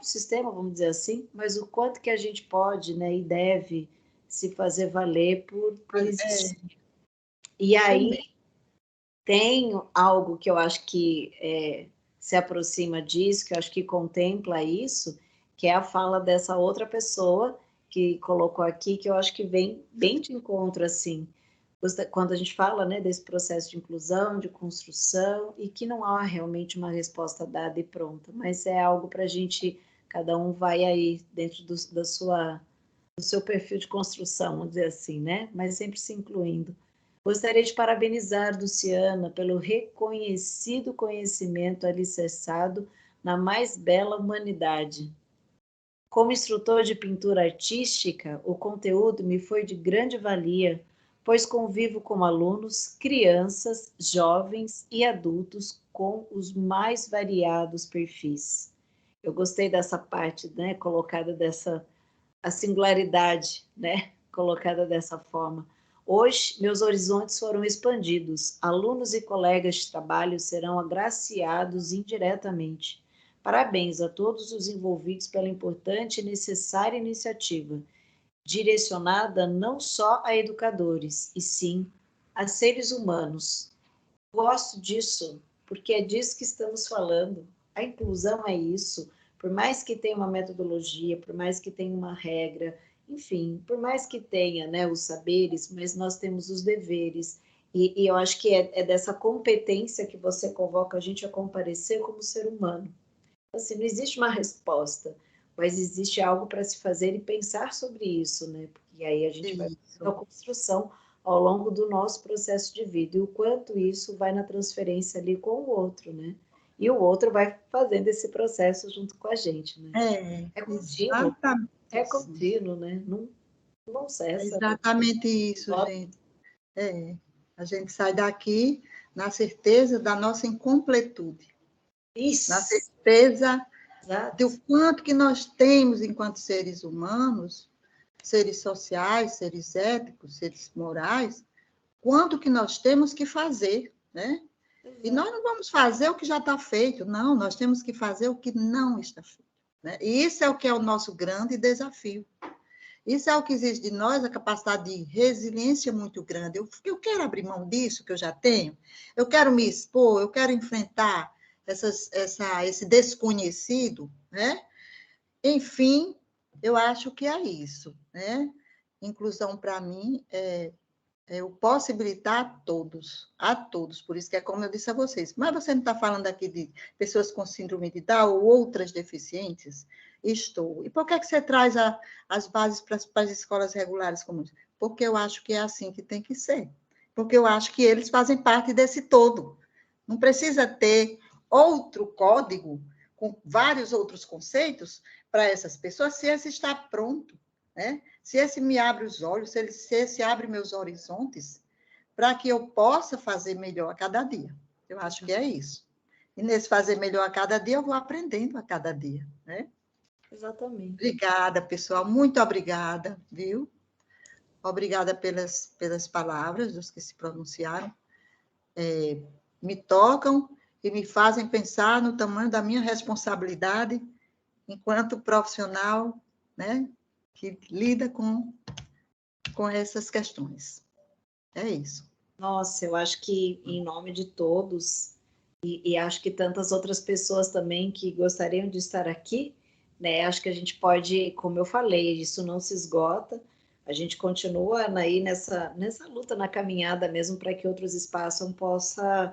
sistema, vamos dizer assim, mas o quanto que a gente pode, né, e deve se fazer valer por existir. E aí tem algo que eu acho que se aproxima disso, que eu acho que contempla isso, que é a fala dessa outra pessoa que colocou aqui, que eu acho que vem bem de encontro, assim, quando a gente fala, né, desse processo de inclusão, de construção, e que não há realmente uma resposta dada e pronta, mas é algo para a gente, cada um vai aí dentro do seu perfil de construção, vamos dizer assim, né, mas sempre se incluindo. Gostaria de parabenizar Luciana pelo reconhecido conhecimento alicerçado na mais bela humanidade. Como instrutor de pintura artística, o conteúdo me foi de grande valia, pois convivo com alunos, crianças, jovens e adultos com os mais variados perfis. Eu gostei dessa parte, né, colocada a singularidade, né, colocada dessa forma. Hoje, meus horizontes foram expandidos. Alunos e colegas de trabalho serão agraciados indiretamente. Parabéns a todos os envolvidos pela importante e necessária iniciativa, direcionada não só a educadores, e sim a seres humanos. Gosto disso, porque é disso que estamos falando. A inclusão é isso. Por mais que tenha uma metodologia, por mais que tenha uma regra, enfim, por mais que tenha, né, os saberes, mas nós temos os deveres. E eu acho que é dessa competência que você convoca a gente a comparecer como ser humano. Assim, não existe uma resposta, mas existe algo para se fazer e pensar sobre isso, né? Porque aí a gente vai fazendo a Isso. construção ao longo do nosso processo de vida e o quanto isso vai na transferência ali com o outro, né? E o outro vai fazendo esse processo junto com a gente, né? É contínuo, Exatamente é assim. contínuo, né? Não É cessa. exatamente isso, gente. A gente sai daqui na certeza da nossa incompletude, na Isso, certeza do exato. quanto que nós temos enquanto seres humanos, seres sociais, seres éticos, seres morais, quanto que nós temos que fazer, né? E Exato. nós não vamos fazer o que já está feito, não, nós temos que fazer o que não está feito, né? E isso é o que é o nosso grande desafio. Isso é o que exige de nós, a capacidade de resiliência muito grande. Eu quero abrir mão disso que eu já tenho, eu quero me expor, eu quero enfrentar esse desconhecido, né? Enfim, eu acho que é isso, né? Inclusão, para mim, é o possibilitar a todos, por isso que é como eu disse a vocês. Mas você não está falando aqui de pessoas com síndrome de Down ou outras deficientes? Estou. E por que você traz as bases para as escolas regulares comuns? Porque eu acho que é assim que tem que ser. Porque eu acho que eles fazem parte desse todo. Não precisa ter outro código com vários outros conceitos para essas pessoas, se esse está pronto, né? Se esse me abre os olhos, se esse abre meus horizontes, para que eu possa fazer melhor a cada dia. Eu acho que é isso. E nesse fazer melhor a cada dia, eu vou aprendendo a cada dia, né? Exatamente. Obrigada, pessoal. Muito obrigada, viu? Obrigada pelas palavras dos que se pronunciaram. Me tocam e me fazem pensar no tamanho da minha responsabilidade enquanto profissional, né? Que lida com essas questões. É isso. Nossa, eu acho que em nome de todos, e acho que tantas outras pessoas também que gostariam de estar aqui, né? Acho que a gente pode, como eu falei, isso não se esgota, a gente continua aí nessa luta, na caminhada mesmo, para que outros espaços possam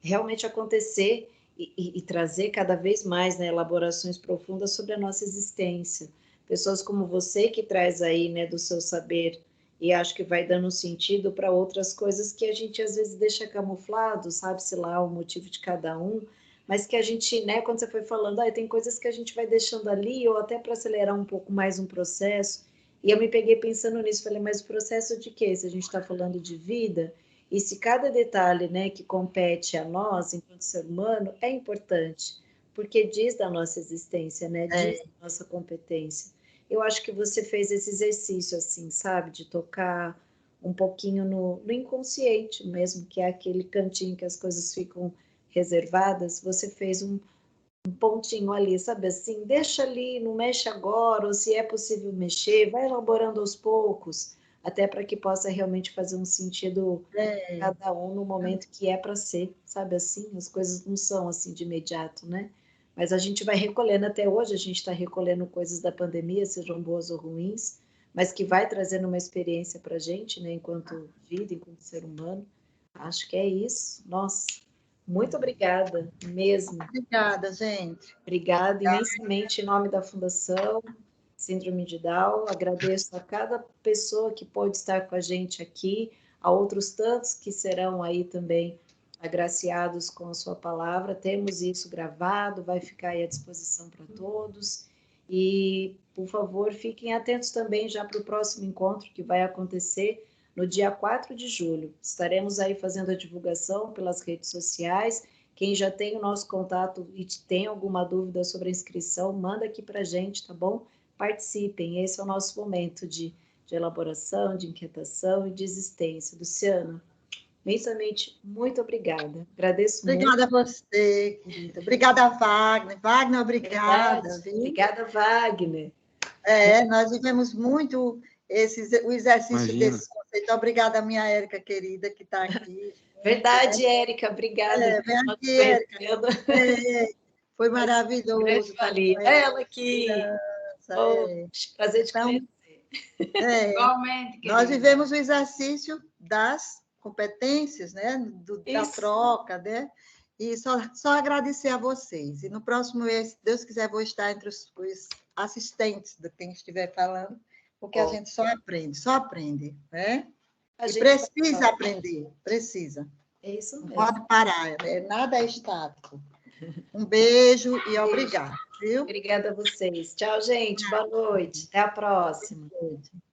realmente acontecer e trazer cada vez mais, né, elaborações profundas sobre a nossa existência. Pessoas como você que traz aí, né, do seu saber e acho que vai dando sentido para outras coisas que a gente às vezes deixa camuflado, sabe-se lá o motivo de cada um, mas que a gente, né, quando você foi falando, tem coisas que a gente vai deixando ali, ou até para acelerar um pouco mais um processo, e eu me peguei pensando nisso, falei, mas o processo de quê? Se a gente está falando de vida, e se cada detalhe, né, que compete a nós, enquanto ser humano, é importante, porque diz da nossa existência, né, diz É, da nossa competência. Eu acho que você fez esse exercício, assim, sabe? De tocar um pouquinho no inconsciente mesmo, que é aquele cantinho que as coisas ficam reservadas. Você fez um pontinho ali, sabe assim? Deixa ali, não mexe agora, ou se é possível mexer, vai elaborando aos poucos, até para que possa realmente fazer um sentido é, cada um no momento que é para ser, sabe assim? As coisas não são assim de imediato, né? Mas a gente vai recolhendo até hoje, a gente está recolhendo coisas da pandemia, sejam boas ou ruins, mas que vai trazendo uma experiência para a gente, né, enquanto vida, enquanto ser humano. Acho que é isso. Nossa, muito obrigada mesmo. obrigada, gente. Obrigada imensamente em nome da Fundação Síndrome de Down. Agradeço a cada pessoa que pôde estar com a gente aqui, a outros tantos que serão aí também agraciados com a sua palavra. Temos isso gravado, vai ficar aí à disposição para todos. E, por favor, fiquem atentos também já para o próximo encontro que vai acontecer no dia 4 de julho. Estaremos aí fazendo a divulgação pelas redes sociais. Quem já tem o nosso contato e tem alguma dúvida sobre a inscrição, manda aqui para a gente, tá bom? Participem, esse é o nosso momento de elaboração, de inquietação e de existência. Luciana, imensamente muito obrigada. Agradeço muito. Obrigada a você, querida. Obrigada, Wagner. Wagner, obrigada, Verdade. viu? Obrigada, Wagner. Nós vivemos muito o exercício Imagina. desses conceitos. Obrigada, minha Érica querida, que está aqui. Né? Verdade, Érica, obrigada. Vem Nós aqui, Érica. conhecendo, É, foi mas grande maravilhoso estar com valia. ela, Ela aqui. criança. Oh, prazer de Então, conhecer. Igualmente, nós querida. vivemos o exercício das competências, né? Da Isso. troca, né? E só agradecer a vocês. E no próximo mês, se Deus quiser, vou estar entre os assistentes de quem estiver falando, porque a gente só aprende, né? E precisa aprender, precisa. É isso Não mesmo. pode parar, nada é estático. Um beijo e obrigada, viu? Obrigada a vocês. Tchau, gente. Boa noite. Até a próxima.